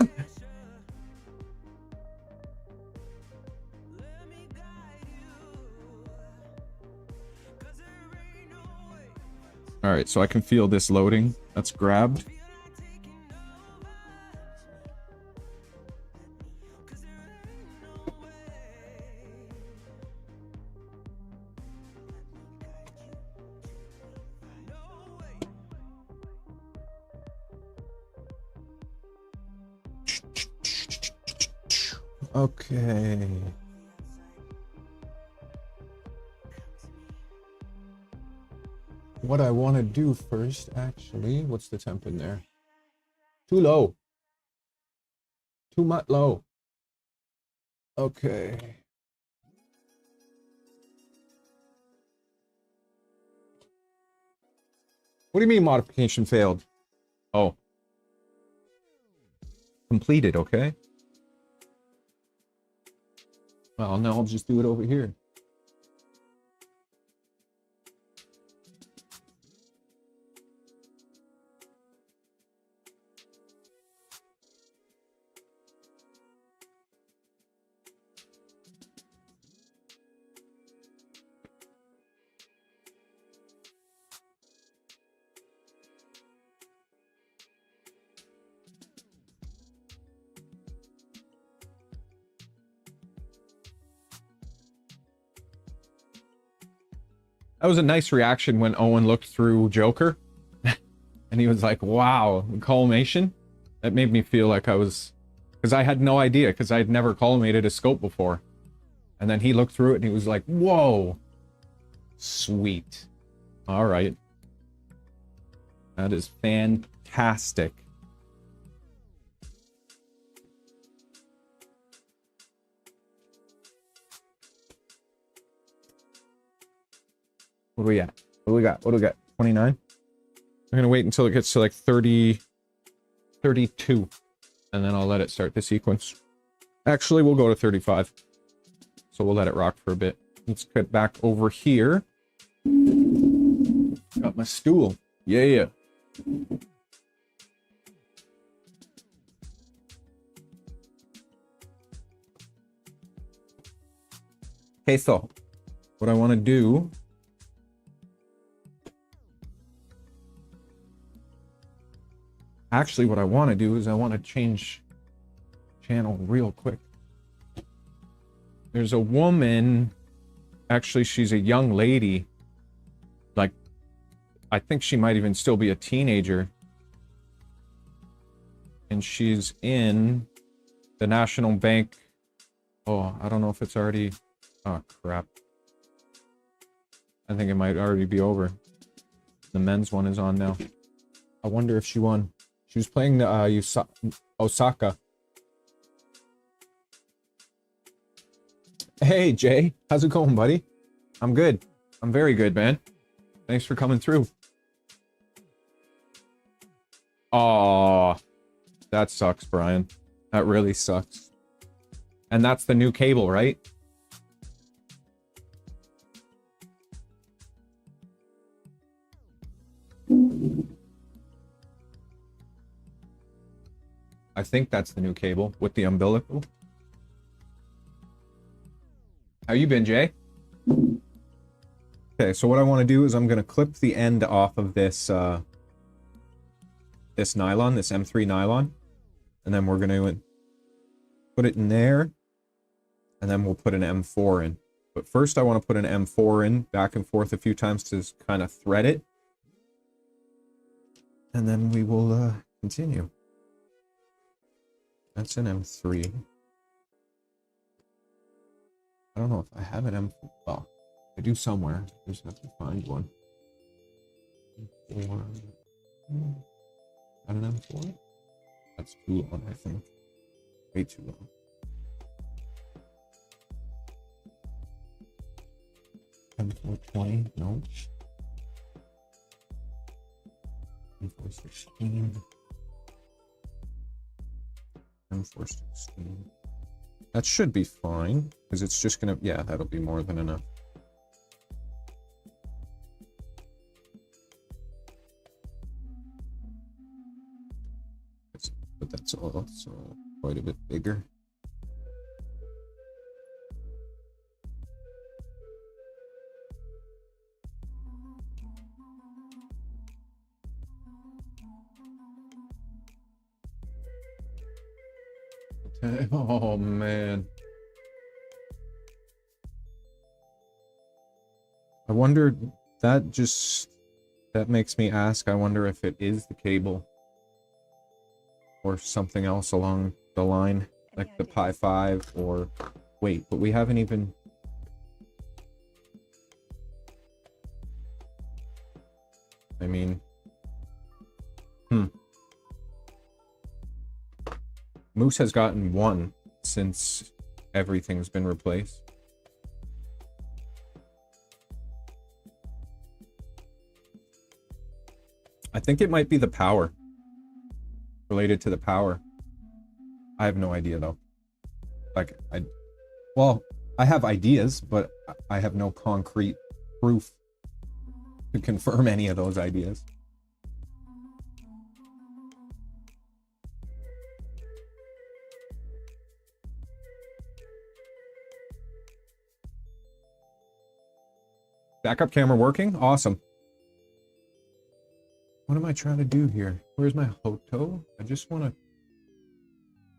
All right, so I can feel this loading. That's grabbed. Okay. What I want to do first, actually, what's the temp in there? Too low. Too much low. Okay. What do you mean modification failed? Oh. Completed, okay. Well, now I'll just do it over here. That was a nice reaction when Owen looked through Joker. And he was like, wow, collimation? That made me feel like I was... Because I had no idea, because I had never collimated a scope before. And then he looked through it and he was like, whoa! Sweet. Alright. That is fantastic. What do we at? What do we got? What do we got? 29? I'm gonna wait until it gets to like 30... 32. And then I'll let it start the sequence. Actually, we'll go to 35. So we'll let it rock for a bit. Let's get back over here. Got my stool. Yeah. Okay, so what I want to do... Actually, what I want to do is I want to change channel real quick. There's a woman, actually she's a young lady, like, I think she might even still be a teenager. And she's in the National Bank. Oh, I don't know if it's already, oh crap. I think it might already be over. The men's one is on now. I wonder if she won. She was playing Osaka. Hey, Jay. How's it going, buddy? I'm good. I'm very good, man. Thanks for coming through. Aw. That sucks, Brian. That really sucks. And that's the new cable, right? I think that's the new cable with the umbilical. How you been, Jay? Okay, so what I want to do is I'm going to clip the end off of this this nylon, this M3 nylon, and then we're going to put it in there, and then we'll put an M4 in. But first I want to put an M4 in back and forth a few times to kind of thread it, and then we will continue. That's an M3. I don't know if I have an M4. Well, I do somewhere. I just have to find one. M4. Got an M4? That's too long, I think. Way too long. M420? No. M416. M416. That should be fine, because it's just gonna, yeah, that'll be more than enough. But that's also quite a bit bigger. Oh man. I wonder, that makes me ask, I wonder if it is the cable or something else along the line, like the Pi 5 or, wait, but we haven't even, I mean, Moose has gotten one since everything's been replaced. I think it might be the power. Related to the power. I have no idea though. Like, well, I have ideas, but I have no concrete proof to confirm any of those ideas. Backup camera working? Awesome. What am I trying to do here? Where's my Hoto? I just want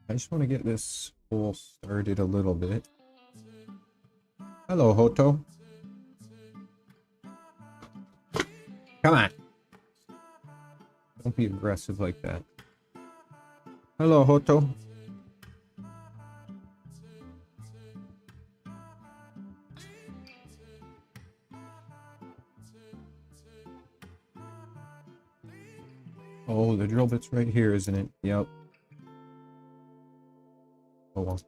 to get this hole started a little bit. Hello, Hoto. Come on. Don't be aggressive like that. Hello, Hoto. Oh, the drill bit's right here, isn't it? Yep. Oh well.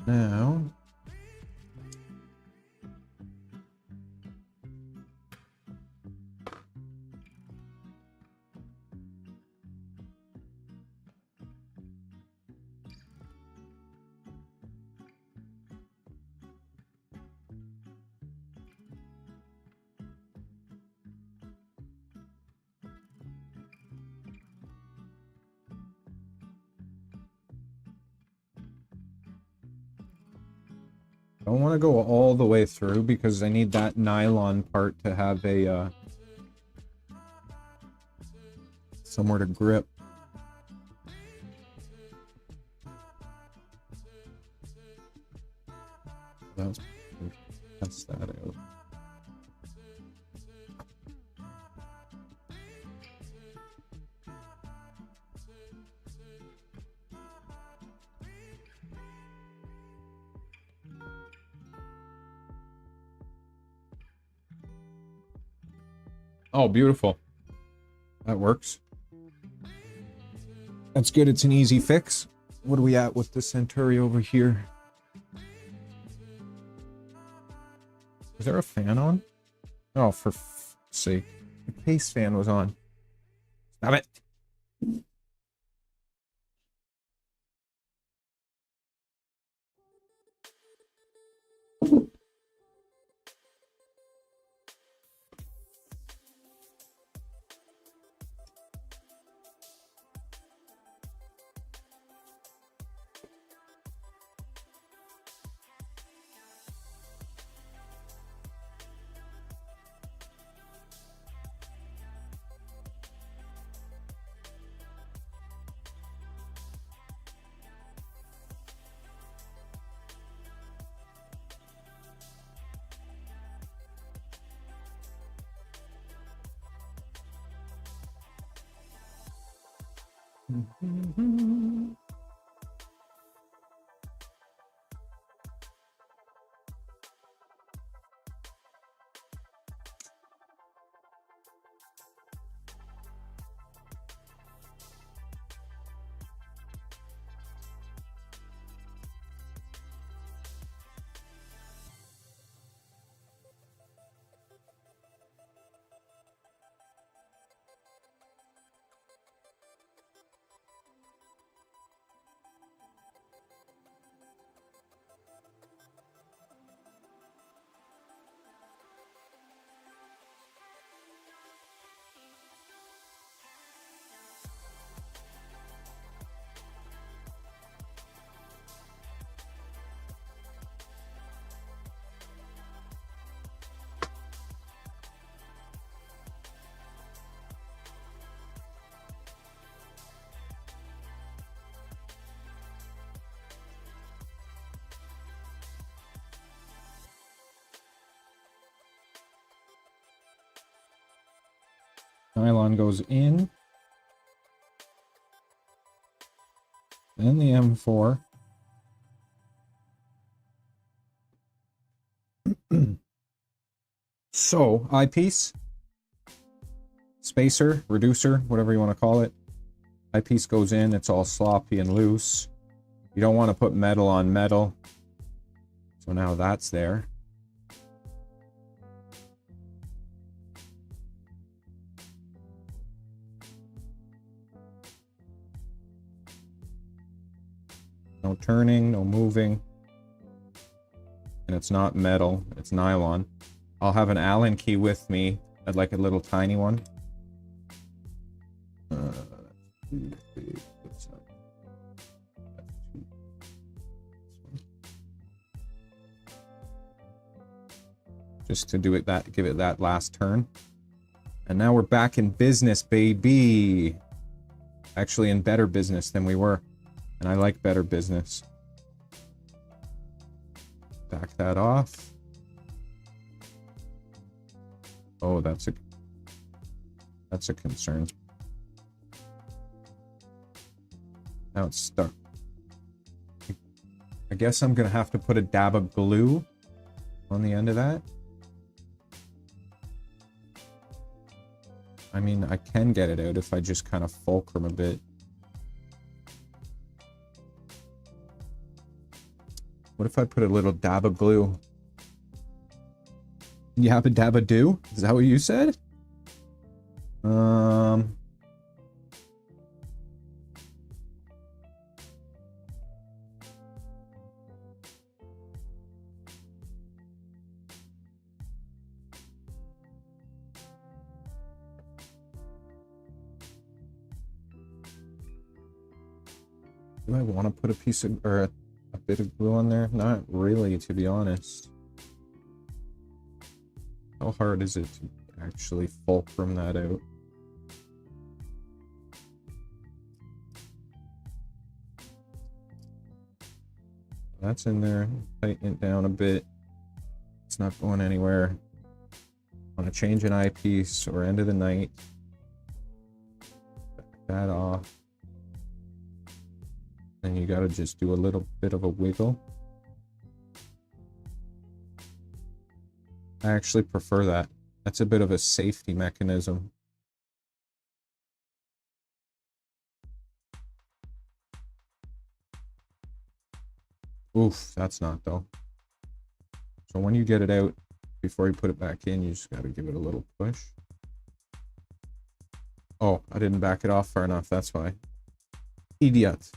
Now, I don't want to go all the way through because I need that nylon part to have a somewhere to grip. Let's test that out. Oh, beautiful. That works. That's good. It's an easy fix. What are we at with the Centauri over here? Is there a fan on? Oh, for f***'s sake. The case fan was on. Stop it. Nylon goes in. Then the M4. So, eyepiece. Spacer, reducer, whatever you want to call it. Eyepiece goes in, it's all sloppy and loose. You don't want to put metal on metal. So now that's there. No turning, no moving. And it's not metal, it's nylon. I'll have an Allen key with me. I'd like a little tiny one. Just to do it that, give it that last turn. And now we're back in business, baby. Actually in better business than we were. And I like better business. Back that off. Oh, that's a concern. Now it's stuck. I guess I'm gonna have to put a dab of glue on the end of that. I mean, I can get it out if I just kind of fulcrum a bit. What if I put a little dab of glue? You have a dab of do? Is that what you said? Do I want to put a piece of, or a bit of glue on there? Not really, to be honest. How hard is it to actually fulcrum that out? That's in there. Tighten it down a bit. It's not going anywhere. Want to change an eyepiece or end of the night. Back that off. Then you gotta just do a little bit of a wiggle. I actually prefer that. That's a bit of a safety mechanism. Oof, that's not though. So when you get it out, before you put it back in, you just gotta give it a little push. Oh, I didn't back it off far enough, that's why. Idiot.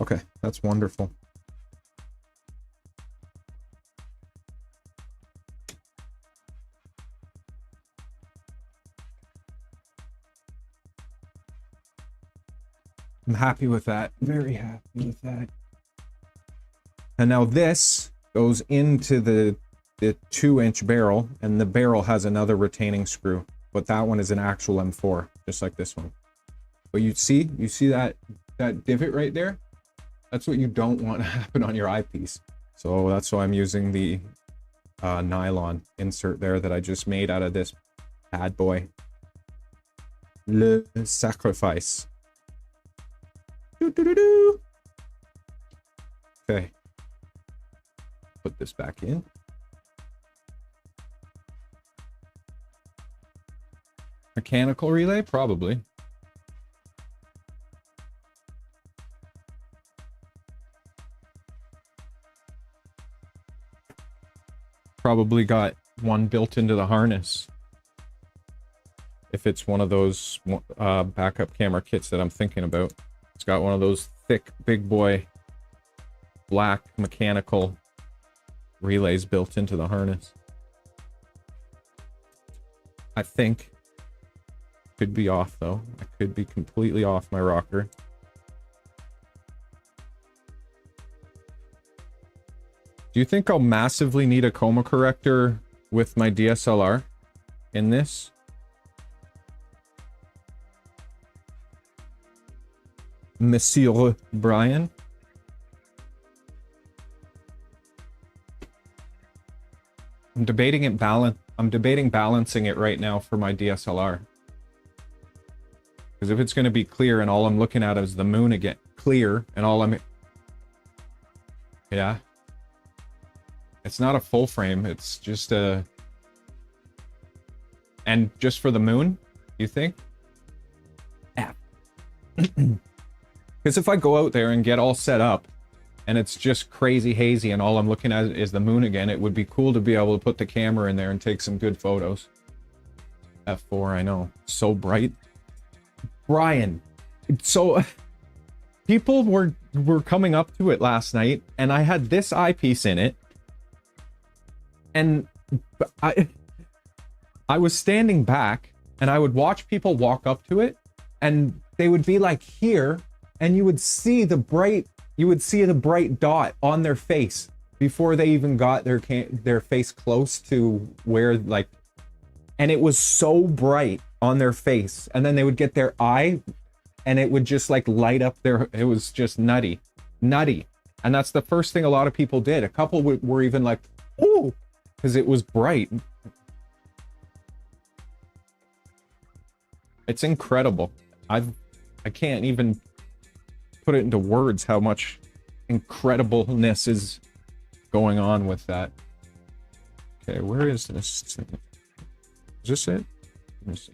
Okay, that's wonderful. I'm happy with that. Very happy with that. And now this goes into the 2-inch barrel, and the barrel has another retaining screw, but that one is an actual M4, just like this one. But you see that divot right there? That's what you don't want to happen on your eyepiece. So that's why I'm using the nylon insert there that I just made out of this bad boy. Le Sacrifice. Doo-doo-doo-doo. Okay. Put this back in. Mechanical relay? Probably. Probably got one built into the harness. If it's one of those backup camera kits that I'm thinking about. It's got one of those thick, big boy, black mechanical relays built into the harness. I think. Could be off though. I could be completely off my rocker. Do you think I'll massively need a chroma corrector with my DSLR in this? Monsieur Brian? I'm debating balancing it right now for my DSLR. Because if it's going to be clear and all I'm looking at is the moon again, clear, and all I'm... Yeah. It's not a full frame, it's just a... And just for the moon, you think? Yeah. Because if I go out there and get all set up, and it's just crazy hazy and all I'm looking at is the moon again, it would be cool to be able to put the camera in there and take some good photos. F4, I know. So bright. Brian, so people were coming up to it last night, and I had this eyepiece in it, and I was standing back, and I would watch people walk up to it, and they would be like here, and you would see the bright dot on their face before they even got their face close to where, like, and it was so bright on their face, and then they would get their eye and it would just like light up it was just nutty. And that's the first thing a lot of people did. A couple were even like, ooh, because it was bright. It's incredible. I can't even put it into words how much incredibleness is going on with that. Okay, where is this? Is this it? Let me see.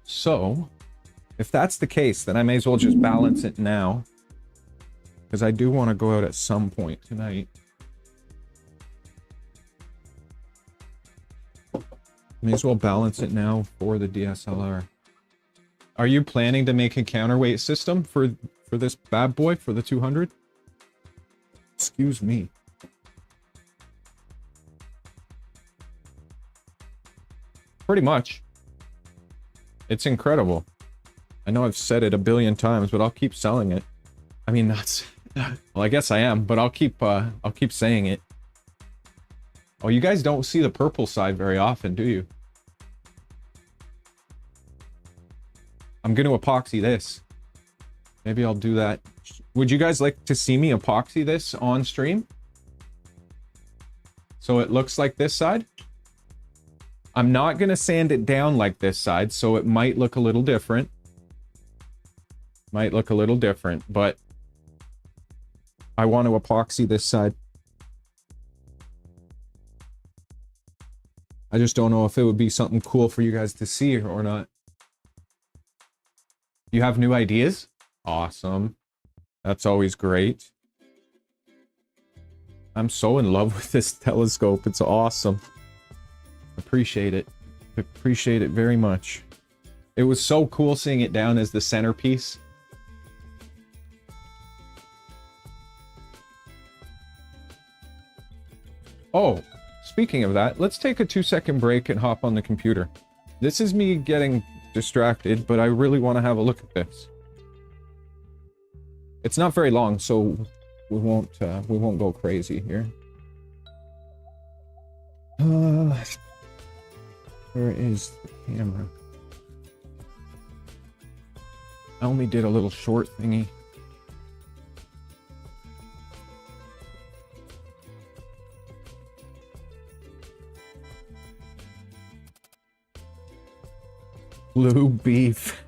So, if that's the case, then I may as well just balance it now. Because I do want to go out at some point tonight. May as well balance it now for the DSLR. Are you planning to make a counterweight system for this bad boy, for the 200? Excuse me. Pretty much. It's incredible. I know I've said it a billion times, but I'll keep selling it. I mean, that's... Well, I guess I am, but I'll keep saying it. Oh, you guys don't see the purple side very often, do you? I'm gonna epoxy this. Maybe I'll do that. Would you guys like to see me epoxy this on stream? So it looks like this side? I'm not gonna sand it down like this side, so it might look a little different. Might look a little different, but I want to epoxy this side. I just don't know if it would be something cool for you guys to see or not. You have new ideas? Awesome. That's always great. I'm so in love with this telescope. It's awesome. Appreciate it. Appreciate it very much. It was so cool seeing it down as the centerpiece. Oh, speaking of that, let's take a 2-second break and hop on the computer. This is me getting distracted, but I really want to have a look at this. It's not very long, so we won't go crazy here. Where is the camera? I only did a little short thingy. Blue beef.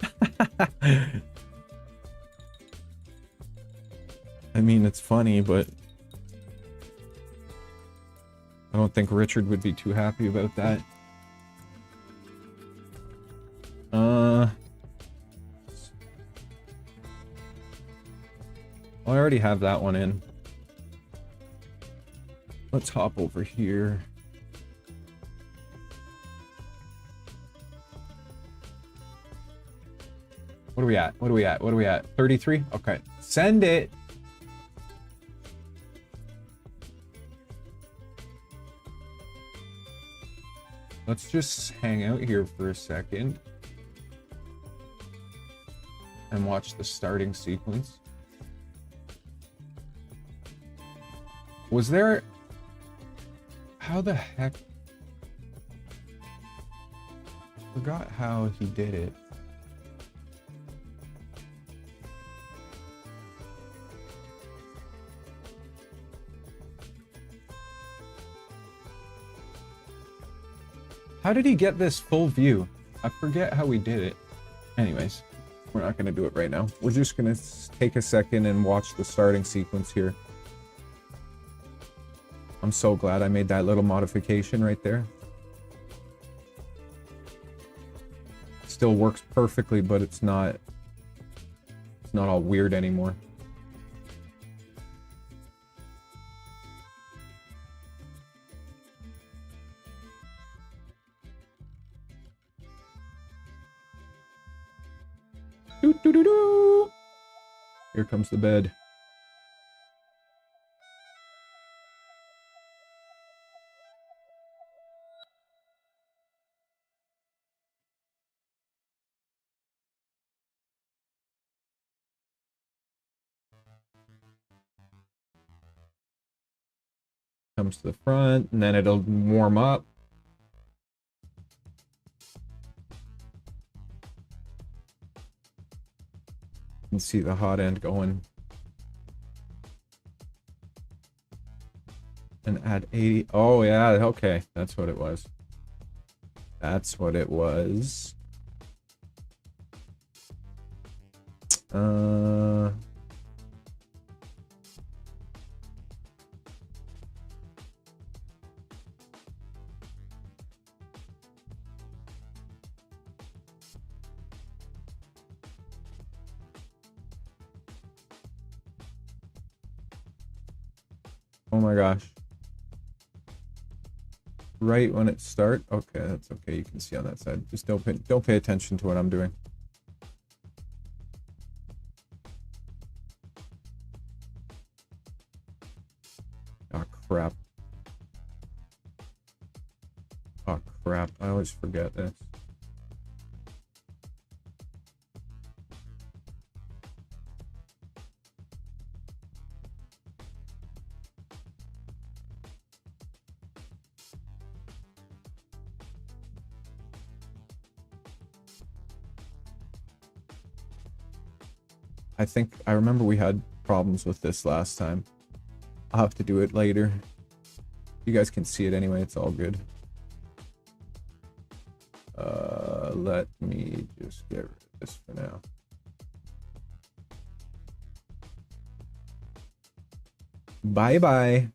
I mean, it's funny, but I don't think Richard would be too happy about that. I already have that one in. Let's hop over here. What are we at? What are we at? What are we at? 33? Okay. Send it. Let's just hang out here for a second and watch the starting sequence. Was there... How the heck... Forgot how he did it. How did he get this full view? I forget how we did it. Anyways, we're not going to do it right now. We're just going to take a second and watch the starting sequence here. I'm so glad I made that little modification right there. Still works perfectly, but it's not all weird anymore. Doo-doo-doo-doo. Here comes the bed. Comes to the front, and then it'll warm up. You can see the hot end going. And add 80. Oh, yeah, okay. That's what it was. That's what it was. Oh my gosh. Right when it starts. Okay, that's okay. You can see on that side. Just don't pay attention to what I'm doing. Oh crap. Oh crap. I always forget this. I think I remember we had problems with this last time. I'll have to do it later. You guys can see it anyway, it's all good. Let me just get rid of this for now. Bye bye.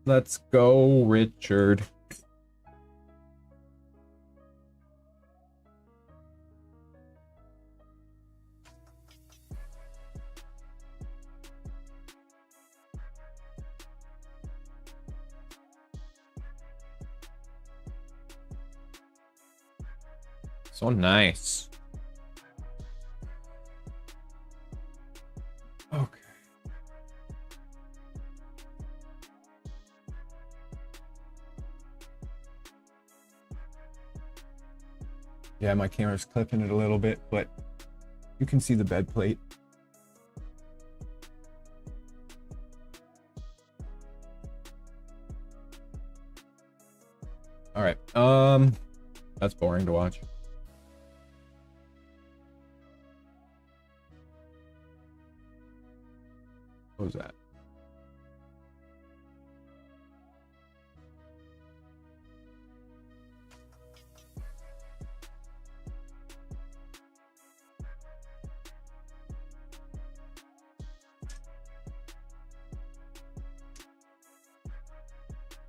Let's go, Richard. So nice. Okay. Yeah, my camera's clipping it a little bit, but you can see the bed plate. All right. That's boring to watch. What was that?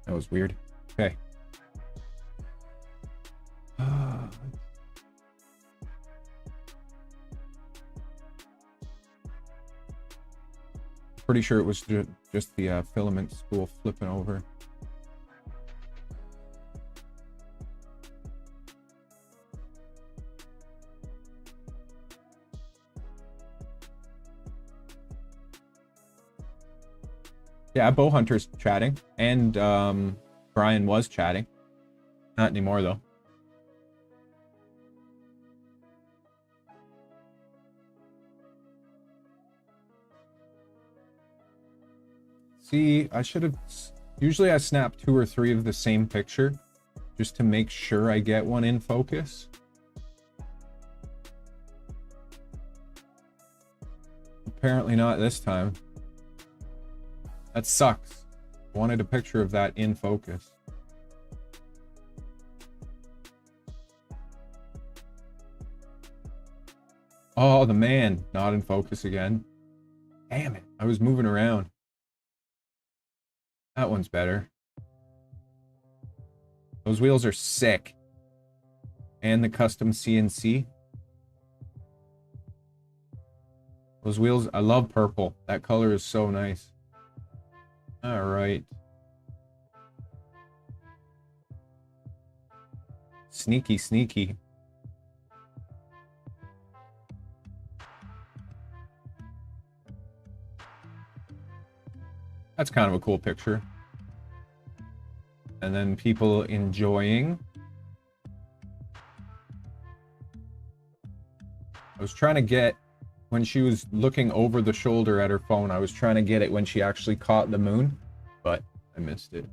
That was weird. Okay. Pretty sure it was just the filament spool flipping over. Yeah, Bowhunter's chatting, and Brian was chatting. Not anymore, though. See, I should have... Usually I snap 2 or 3 of the same picture, just to make sure I get one in focus. Apparently not this time. That sucks. I wanted a picture of that in focus. Oh, the man. Not in focus again. Damn it. I was moving around. That one's better. Those wheels are sick. And the custom CNC. Those wheels, I love purple. That color is so nice. All right. Sneaky, sneaky. That's kind of a cool picture. And then people enjoying. I was trying to get, when she was looking over the shoulder at her phone, I was trying to get it when she actually caught the moon, but I missed it.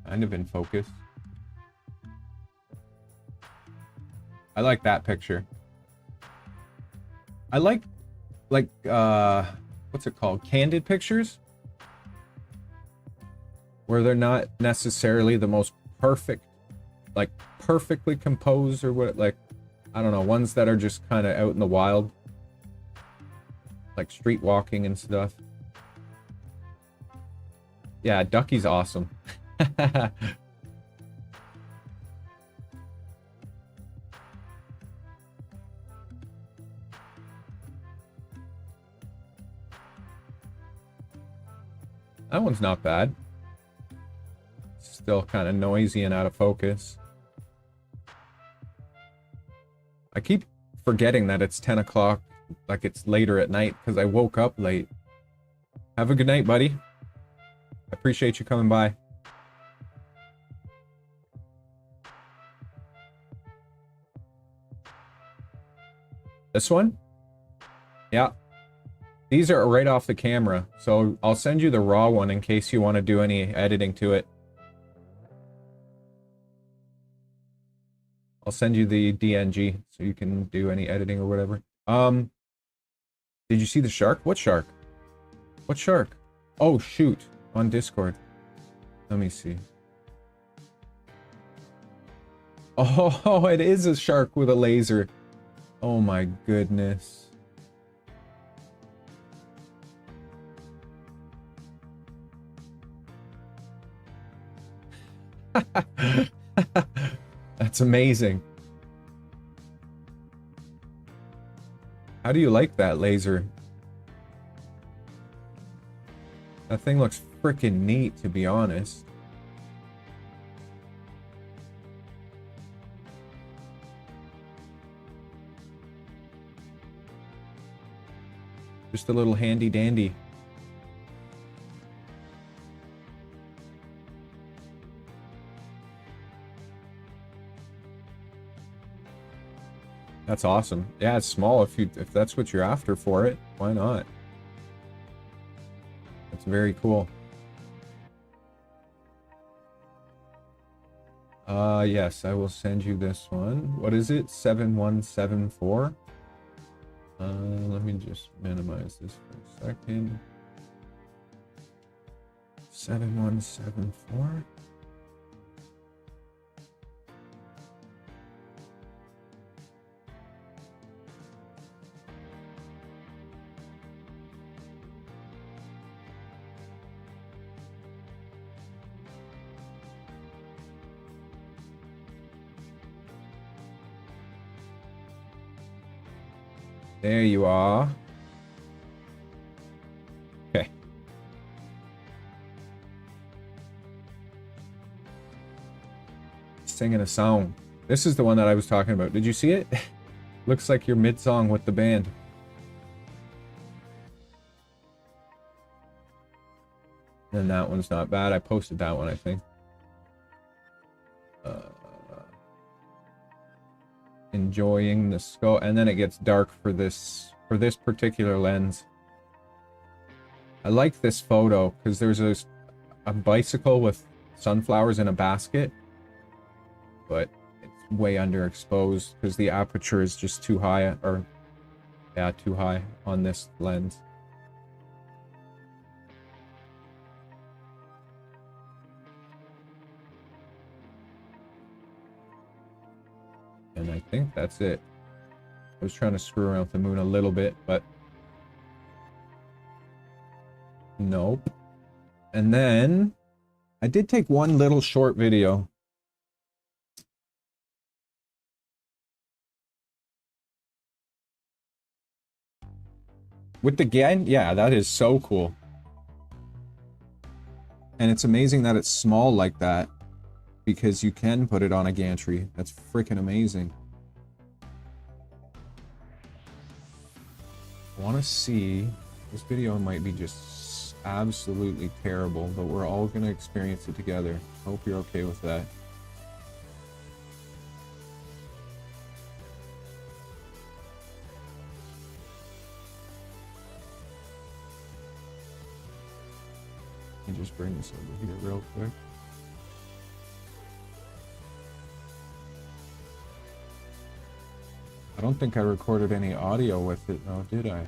Kind of in focus. I like that picture. I like what's it called? Candid pictures? Where they're not necessarily the most perfect, like perfectly composed or what, like, I don't know, ones that are just kind of out in the wild. Like street walking and stuff. Yeah, Ducky's awesome. That one's not bad. Still kind of noisy and out of focus. I keep forgetting that it's 10 o'clock, like it's later at night, because I woke up late. Have a good night, buddy. I appreciate you coming by. This one? Yeah. These are right off the camera, so I'll send you the raw one in case you want to do any editing to it. I'll send you the DNG so you can do any editing or whatever. Did you see the shark? What shark? What shark? Oh, shoot. On Discord. Let me see. Oh, it is a shark with a laser. Oh my goodness. That's amazing. How do you like that laser? That thing looks freaking neat, to be honest. Just a little handy dandy. That's awesome. Yeah, it's small if that's what you're after for it. Why not? That's very cool. Yes, I will send you this one. What is it? 7174? Let me just minimize this for a second. 7174. There you are. Okay. Singing a song. This is the one that I was talking about. Did you see it? Looks like you're mid-song with the band. And that one's not bad. I posted that one, I think. Enjoying the scope, and then it gets dark for this particular lens. I like this photo because there's a bicycle with sunflowers in a basket, but it's way underexposed because the aperture is just too high, or yeah, too high on this lens. And I think that's it. I was trying to screw around with the moon a little bit, but nope. And then I did take one little short video. With the GAN, yeah, that is so cool. And it's amazing that it's small like that, because you can put it on a gantry. That's freaking amazing. I want to see, this video might be just absolutely terrible, but we're all going to experience it together. Hope you're okay with that. Let me just bring this over here real quick. I don't think I recorded any audio with it, though, did I?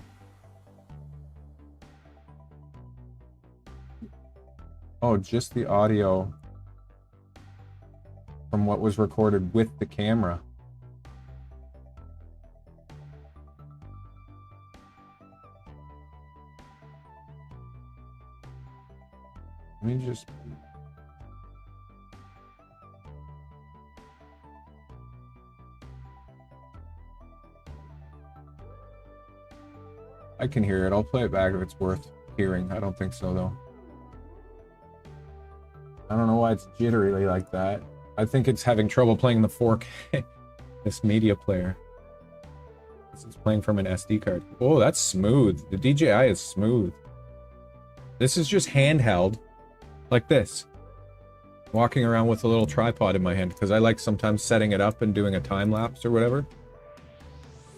Oh, just the audio from what was recorded with the camera. Let me just... I can hear it. I'll play it back if it's worth hearing. I don't think so, though. I don't know why it's jittery like that. I think it's having trouble playing the 4K. This media player. This is playing from an SD card. Oh, that's smooth. The DJI is smooth. This is just handheld. Like this. Walking around with a little tripod in my hand. Because I like sometimes setting it up and doing a time lapse or whatever.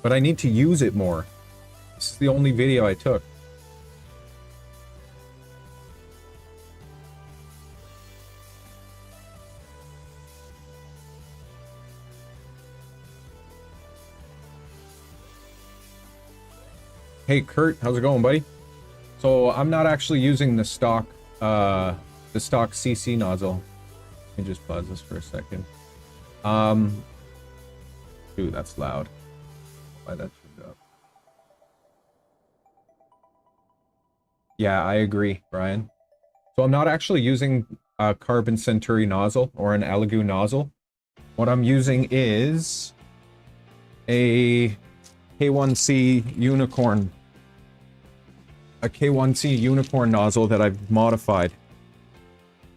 But I need to use it more. This is the only video I took. Hey Kurt, how's it going, buddy? So I'm not actually using the stock CC nozzle. Let me just pause this for a second. Dude, that's loud. Why that turned up? Yeah, I agree, Brian. So I'm not actually using a Carbon Centauri nozzle or an Elegoo nozzle. What I'm using is a K1C Unicorn. A K1C Unicorn nozzle that I've modified.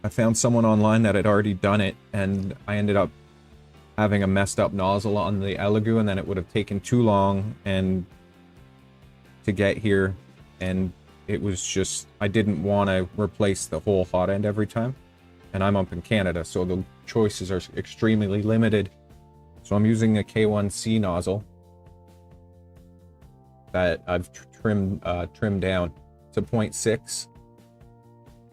I found someone online that had already done it, and I ended up having a messed up nozzle on the Elegoo, and then it would have taken too long and to get here, and it was just, I didn't want to replace the whole hot end every time, and I'm up in Canada, so the choices are extremely limited. So I'm using a K1C nozzle that I've trimmed down to 0.6.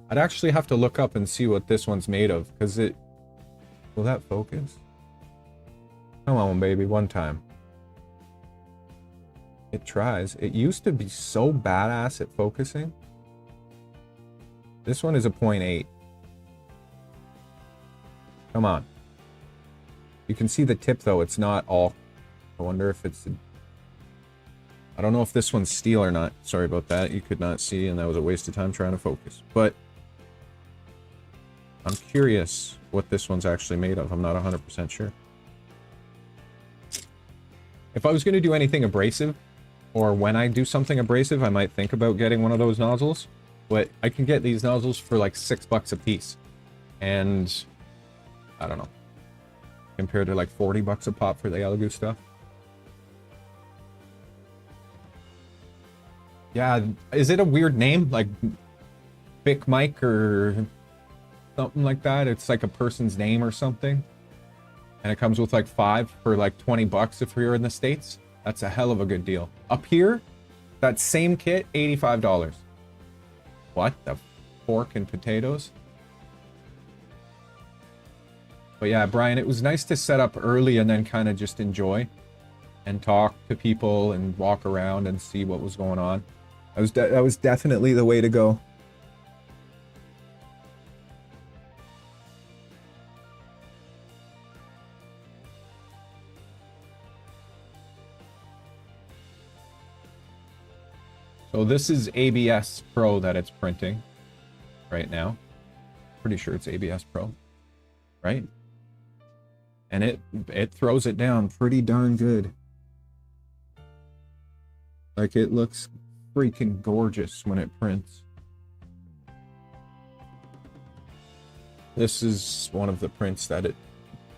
I'd actually have to look up and see what this one's made of, because it... Will that focus? Come on, baby, one time. It tries. It used to be so badass at focusing. This one is a 0.8. Come on. You can see the tip, though. It's not all... I wonder if it's... I don't know if this one's steel or not. Sorry about that. You could not see, and that was a waste of time trying to focus. But I'm curious what this one's actually made of. I'm not 100% sure. If I was going to do anything abrasive, or when I do something abrasive, I might think about getting one of those nozzles. But I can get these nozzles for like $6 a piece. And I don't know. Compared to like 40 bucks a pop for the Elegoo stuff. Yeah, is it a weird name? Like Bic Mike or something like that? It's like a person's name or something. And it comes with like 5 for like 20 bucks if you're in the States. That's a hell of a good deal. Up here, that same kit, $85. What? The pork and potatoes? But yeah, Brian, it was nice to set up early and then kind of just enjoy and talk to people and walk around and see what was going on. That was definitely the way to go. So this is ABS Pro that it's printing right now. Pretty sure it's ABS Pro, right? And it throws it down pretty darn good. Like, it looks freaking gorgeous when it prints. This is one of the prints that it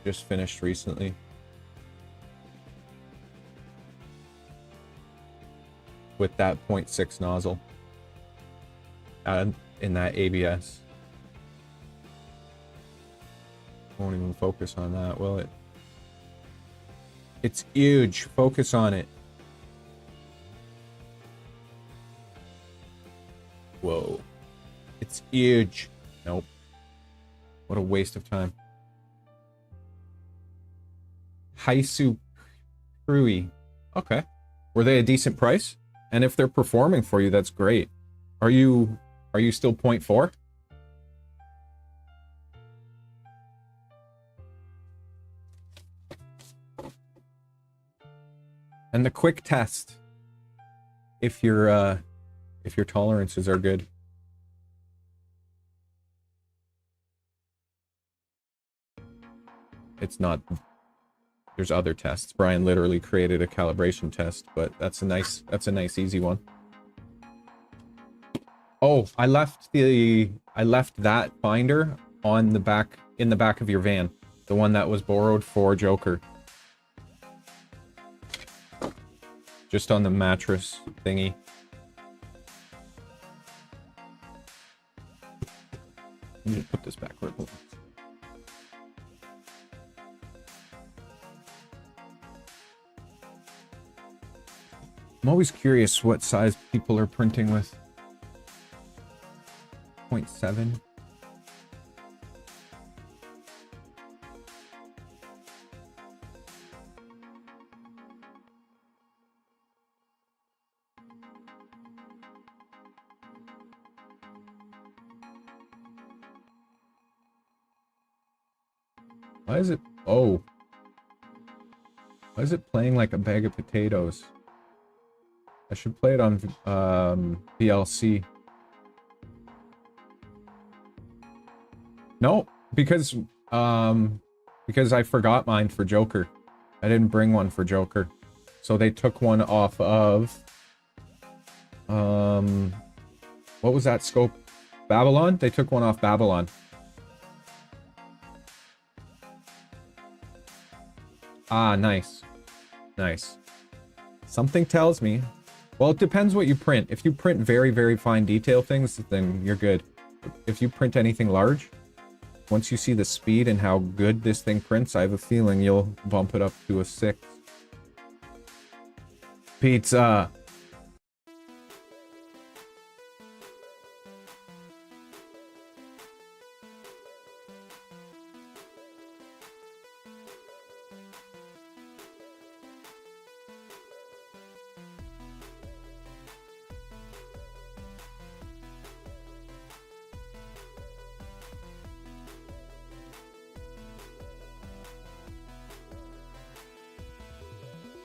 just finished recently. With that 0.6 nozzle. And in that ABS. Won't even focus on that, will it? It's huge. Focus on it. Whoa. It's huge. Nope. What a waste of time. Haisu Krui. Okay. Were they a decent price? And if they're performing for you, that's great. Are you still 0.4? And the quick test, if your tolerances are good. It's not. There's other tests. Brian literally created a calibration test, but that's a nice easy one. Oh, I left that binder on the back, in the back of your van, the one that was borrowed for Joker. Just on the mattress thingy. Let me put this back where it belongs. I'm always curious what size people are printing with. 0.7. Why is it... Oh. Why is it playing like a bag of potatoes? I should play it on VLC. No, because I forgot mine for Joker. I didn't bring one for Joker. So they took one off of what was that scope? Babylon? They took one off Babylon. Ah, nice. Nice. Something tells me... Well, it depends what you print. If you print very, very fine detail things, then you're good. If you print anything large, once you see the speed and how good this thing prints, I have a feeling you'll bump it up to a 6. Pizza!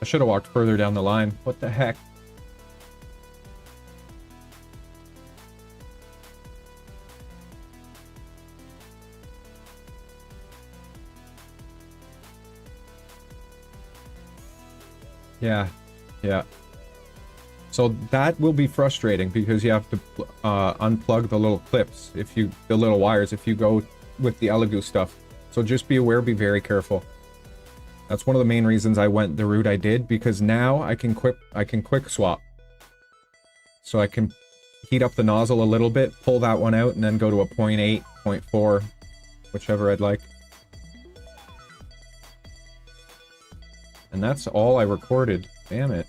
I should have walked further down the line. What the heck? Yeah. Yeah. So that will be frustrating because you have to unplug the little clips, the little wires, if you go with the Elegoo stuff. So just be aware, be very careful. That's one of the main reasons I went the route I did, because now I can quick swap. So I can heat up the nozzle a little bit, pull that one out, and then go to a 0.8, 0.4, whichever I'd like. And that's all I recorded. Damn it.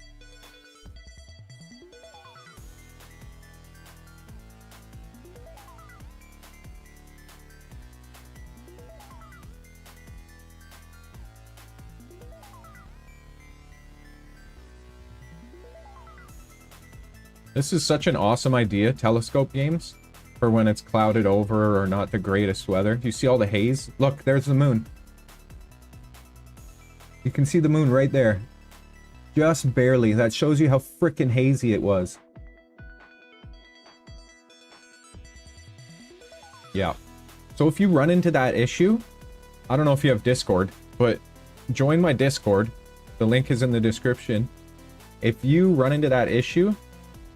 This is such an awesome idea, telescope games, for when it's clouded over or not the greatest weather. Do you see all the haze? Look, there's the moon. You can see the moon right there. Just barely. That shows you how freaking hazy it was. Yeah. So if you run into that issue, I don't know if you have Discord, but join my Discord. The link is in the description. If you run into that issue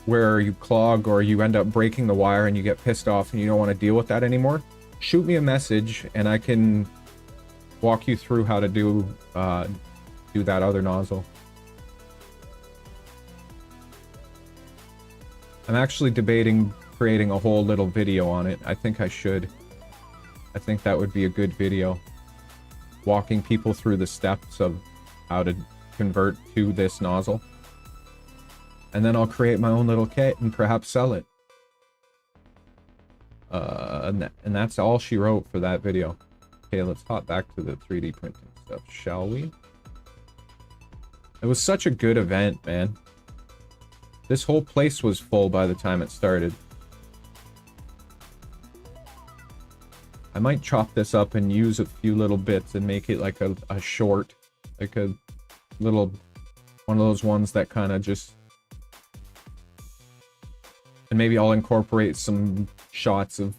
where you clog or you end up breaking the wire and you get pissed off and you don't want to deal with that anymore, shoot me a message and I can walk you through how to do that other nozzle. I'm actually debating creating a whole little video on it. I think I should. I think that would be a good video. Walking people through the steps of how to convert to this nozzle. And then I'll create my own little kit and perhaps sell it. And that's all she wrote for that video. Okay, let's hop back to the 3D printing stuff, shall we? It was such a good event, man. This whole place was full by the time it started. I might chop this up and use a few little bits and make it like a short, like a little, one of those ones that kind of just... And maybe I'll incorporate some shots of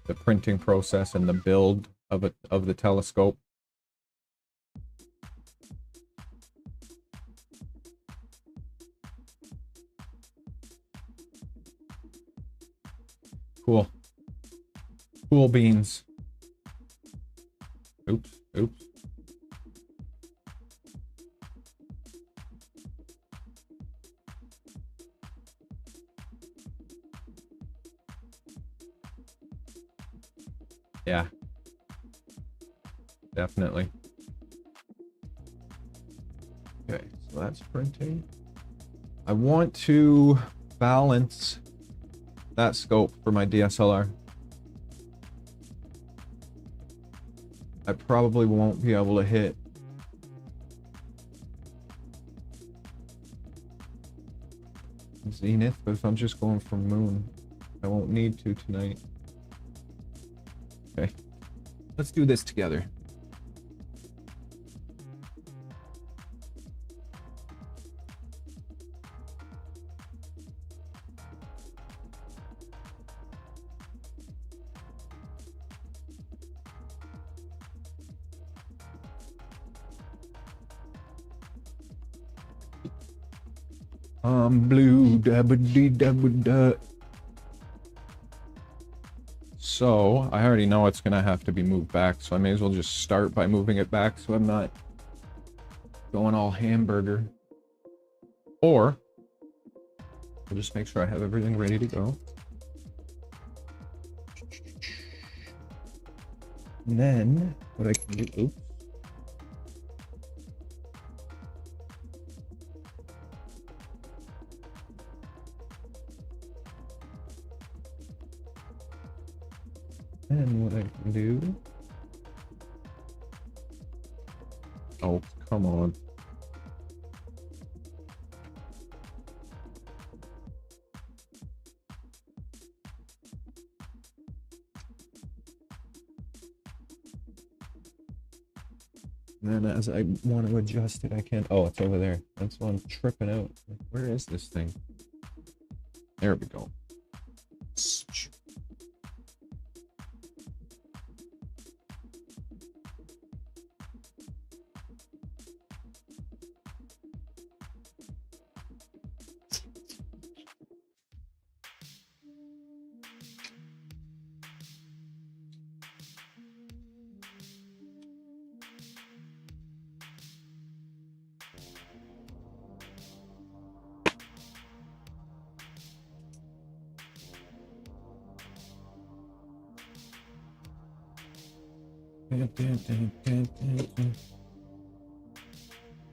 the printing process and the build of the telescope. Cool. Cool beans. Oops, oops. Yeah. Definitely. Okay, so that's printing. I want to balance that scope for my DSLR. I probably won't be able to hit zenith, but if I'm just going for moon, I won't need to tonight. Okay. Let's do this together. Blue dabba dee dabba da. So, I already know it's gonna have to be moved back, so I may as well just start by moving it back so I'm not going all hamburger. Or, I'll just make sure I have everything ready to go. And then, what I can do, oops. And what I can do... Oh, come on. And then as I want to adjust it, I can't... Oh, it's over there. That's why I'm tripping out. Where is this thing? There we go.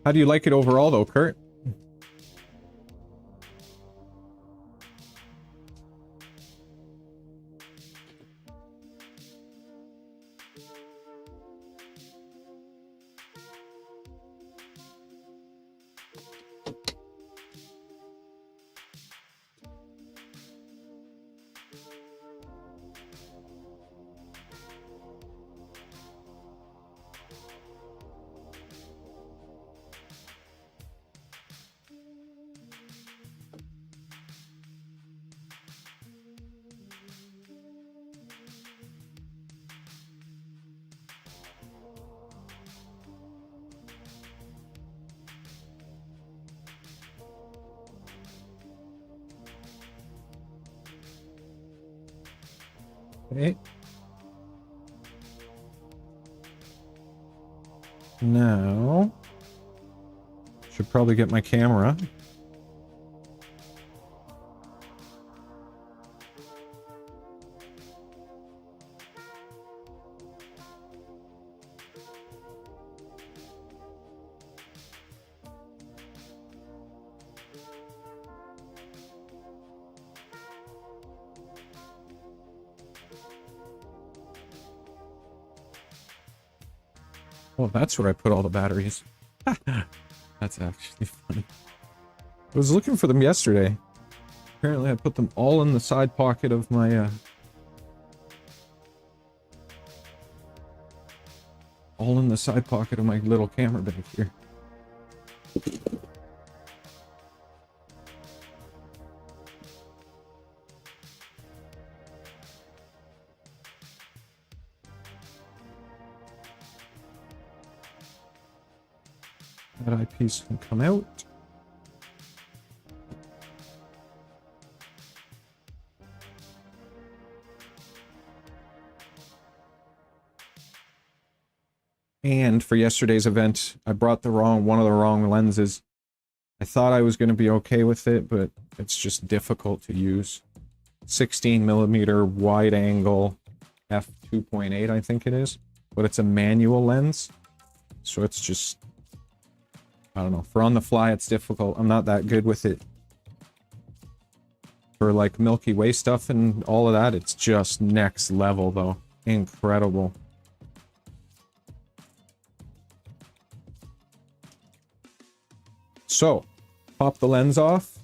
How do you like it overall, though, Kurt? Okay. Now, should probably get my camera. Well, that's where I put all the batteries. That's actually funny. I was looking for them yesterday. Apparently I put them all in the side pocket of my, all in the side pocket of my little camera bag here. That eyepiece can come out. And for yesterday's event, I brought one of the wrong lenses. I thought I was going to be okay with it, but it's just difficult to use. 16mm wide angle f2.8, I think it is. But it's a manual lens. So it's just, I don't know. For on the fly, it's difficult. I'm not that good with it. For like Milky Way stuff and all of that, it's just next level though. Incredible. So, pop the lens off.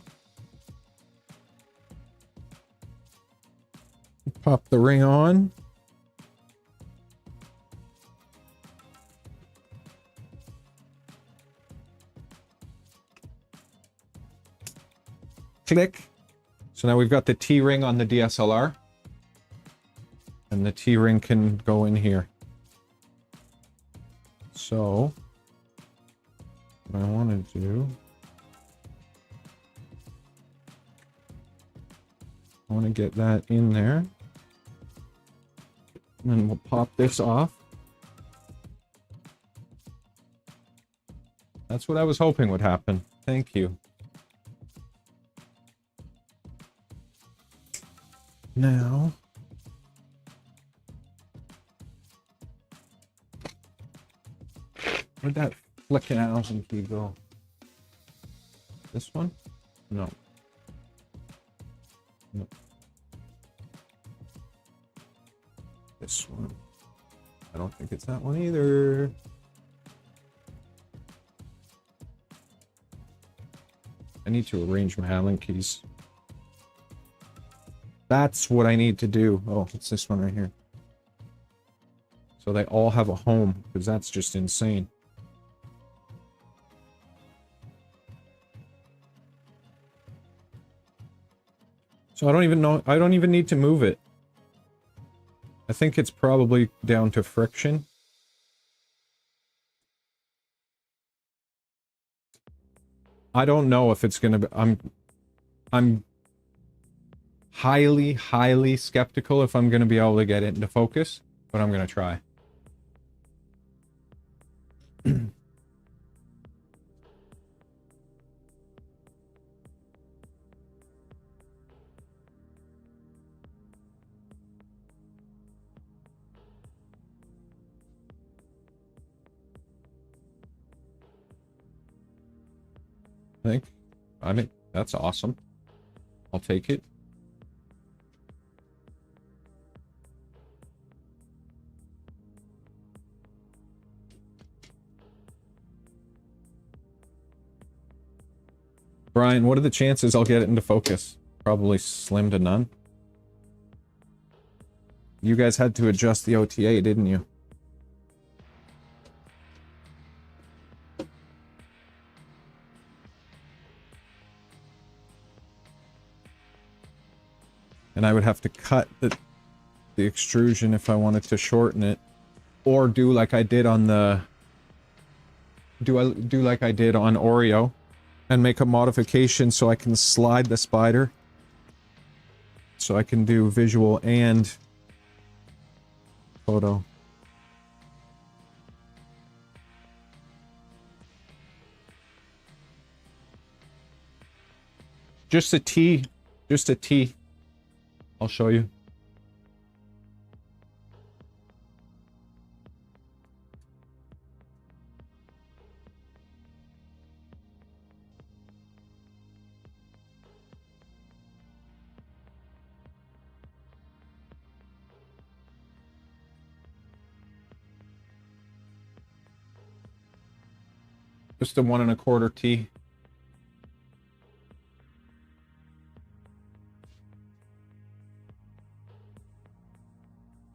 Pop the ring on. Click. So now we've got the T-ring on the DSLR. And the T-ring can go in here. So, what I want to do... I want to get that in there. And then we'll pop this off. That's what I was hoping would happen. Thank you. Now... where'd that flicking housing key go? This one? No. No. This one. I don't think it's that one either. I need to arrange my Allen keys. That's what I need to do. Oh, it's this one right here. So they all have a home, because that's just insane. So I don't even know, I don't even need to move it. I think it's probably down to friction. I don't know if it's gonna be, I'm highly skeptical if I'm gonna be able to get it into focus, but I'm gonna try. I mean, that's awesome. I'll take it. Brian, what are the chances I'll get it into focus? Probably slim to none. You guys had to adjust the OTA, didn't you? And I would have to cut the extrusion if I wanted to shorten it. Or do like I did on the... do like I did on Oreo. And make a modification so I can slide the spider. So I can do visual and photo. Just a T. Just a T. I'll show you. Just a 1 1/4 T.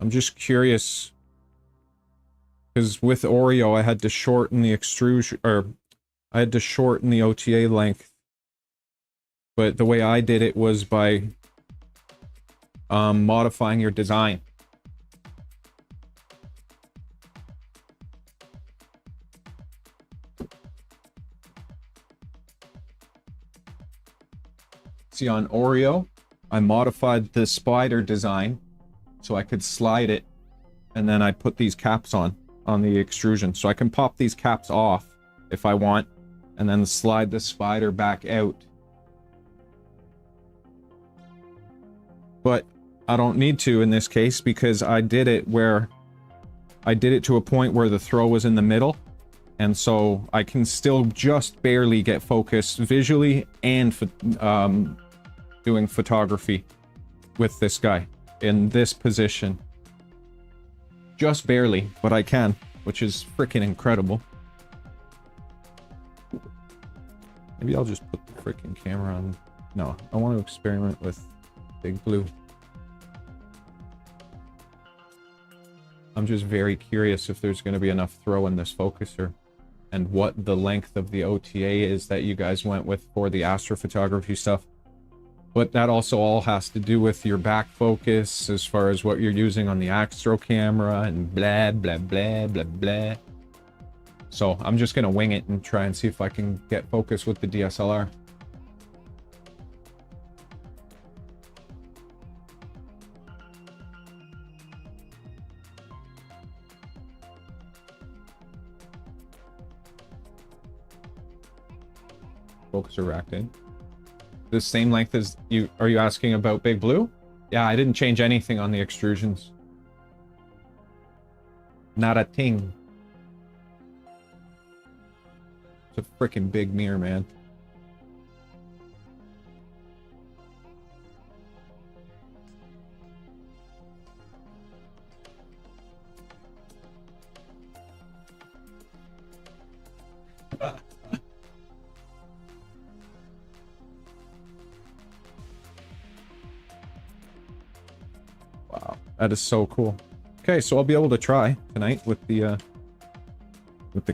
I'm just curious, because with Oreo I had to shorten the extrusion, or I had to shorten the OTA length, but the way I did it was by modifying your design. See, on Oreo, I modified the spider design so I could slide it, and then I put these caps on the extrusion. So I can pop these caps off if I want, and then slide the spider back out. But I don't need to in this case, because I did it to a point where the throw was in the middle, and so I can still just barely get focused visually and doing photography with this guy in this position. Just barely, but I can, which is freaking incredible. Maybe I'll just put the freaking camera on. No, I want to experiment with Big Blue. I'm just very curious if there's going to be enough throw in this focuser, and what the length of the OTA is that you guys went with for the astrophotography stuff. But that also all has to do with your back focus as far as what you're using on the Astro camera and blah, blah, blah, blah, blah. So I'm just going to wing it and try and see if I can get focus with the DSLR. Focuser racked in. The same length as you. Are you asking about Big Blue? Yeah, I didn't change anything on the extrusions. Not a thing. It's a freaking big mirror, man. Wow, that is so cool. Okay, so I'll be able to try tonight with the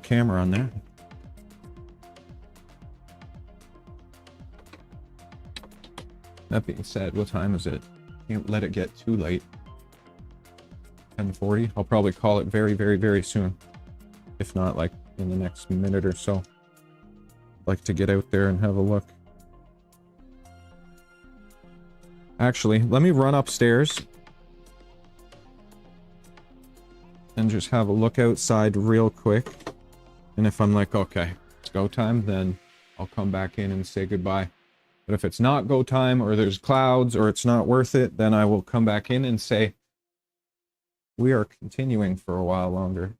camera on there. That being said, what time is it? Can't let it get too late. 10:40. I'll probably call it very, very, very soon. If not, like in the next minute or so. I'd like to get out there and have a look. Actually, let me run upstairs and just have a look outside real quick. And if I'm like, okay, it's go time, then I'll come back in and say goodbye. But if it's not go time, or there's clouds, or it's not worth it, then I will come back in and say, we are continuing for a while longer.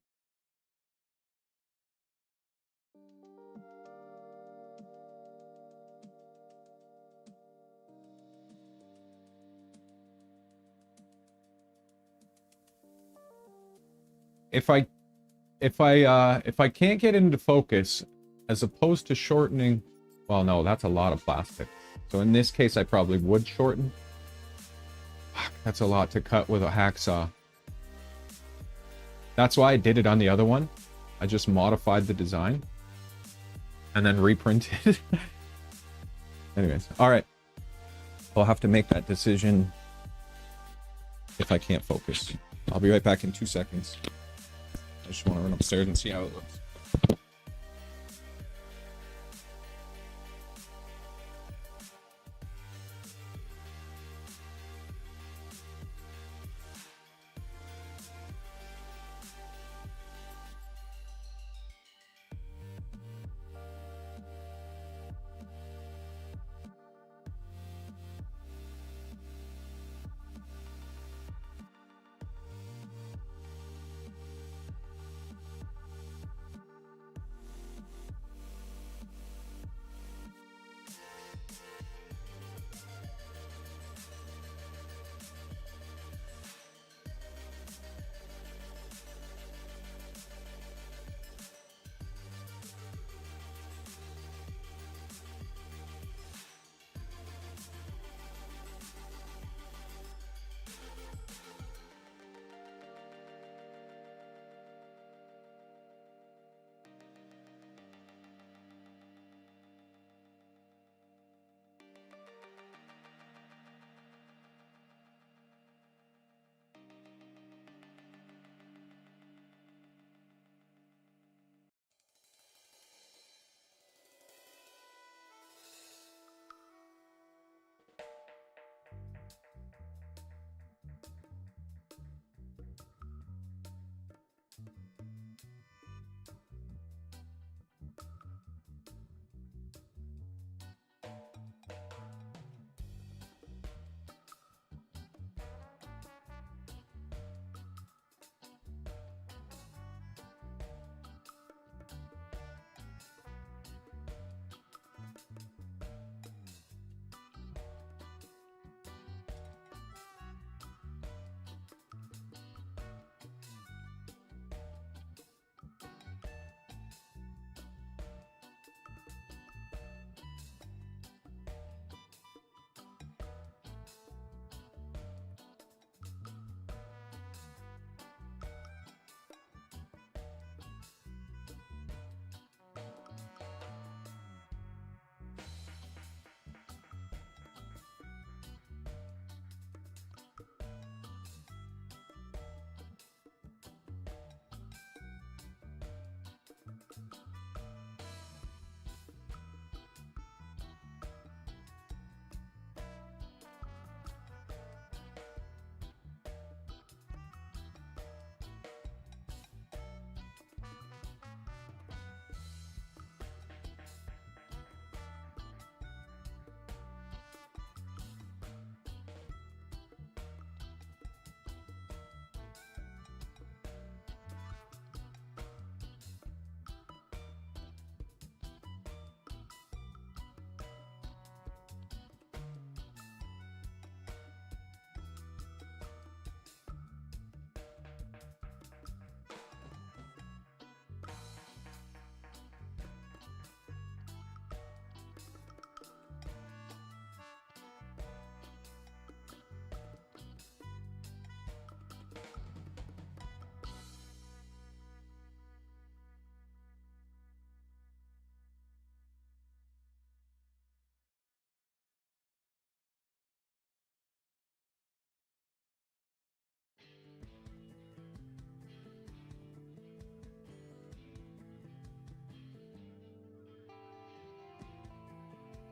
If I can't get into focus, as opposed to shortening, well, no, that's a lot of plastic. So in this case, I probably would shorten. Fuck, that's a lot to cut with a hacksaw. That's why I did it on the other one. I just modified the design and then reprinted. Anyways, all right. I'll have to make that decision if I can't focus. I'll be right back in 2 seconds. I just want to run upstairs and see how it looks.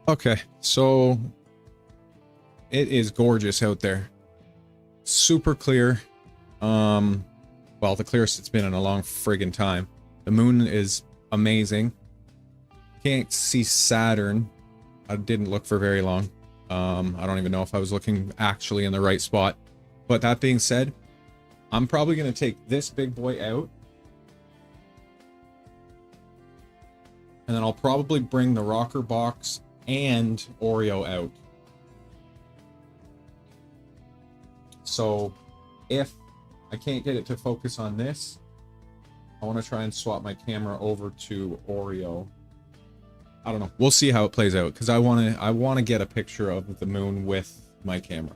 Okay, so it is gorgeous out there. Super clear. Well, the clearest it's been in a long friggin' time. The moon is amazing. Can't see Saturn. I didn't look for very long. I don't even know if I was looking actually in the right spot. But that being said, I'm probably going to take this big boy out. And then I'll probably bring the rocker box and Oreo out. So if I can't get it to focus on this, I want to try and swap my camera over to Oreo. I don't know. We'll see how it plays out, because I want to get a picture of the moon with my camera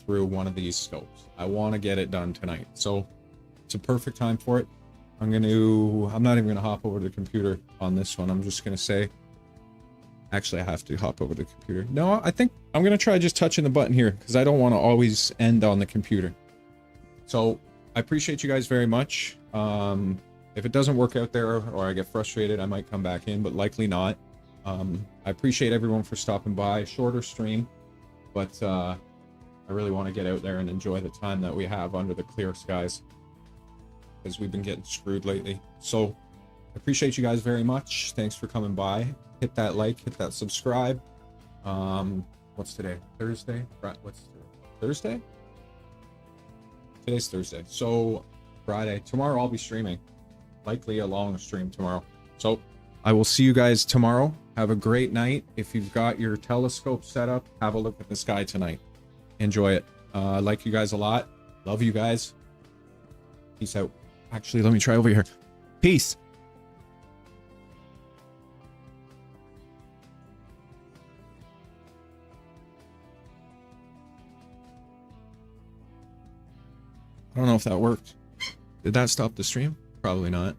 through one of these scopes. I want to get it done tonight. So it's a perfect time for it. I'm not even going to hop over to the computer on this one. I'm just going to say, actually, I have to hop over to the computer. No, I think I'm going to try just touching the button here, because I don't want to always end on the computer. So I appreciate you guys very much. If it doesn't work out there or I get frustrated, I might come back in, but likely not. I appreciate everyone for stopping by. Shorter stream, but I really want to get out there and enjoy the time that we have under the clear skies, because we've been getting screwed lately. So I appreciate you guys very much. Thanks for coming by. Hit that like, hit that subscribe. What's today? Thursday? What's today? Thursday? Today's Thursday. So Friday. Tomorrow I'll be streaming. Likely a long stream tomorrow. So I will see you guys tomorrow. Have a great night. If you've got your telescope set up, have a look at the sky tonight. Enjoy it. I like you guys a lot. Love you guys. Peace out. Actually, let me try over here. Peace. I don't know if that worked. Did that stop the stream? Probably not.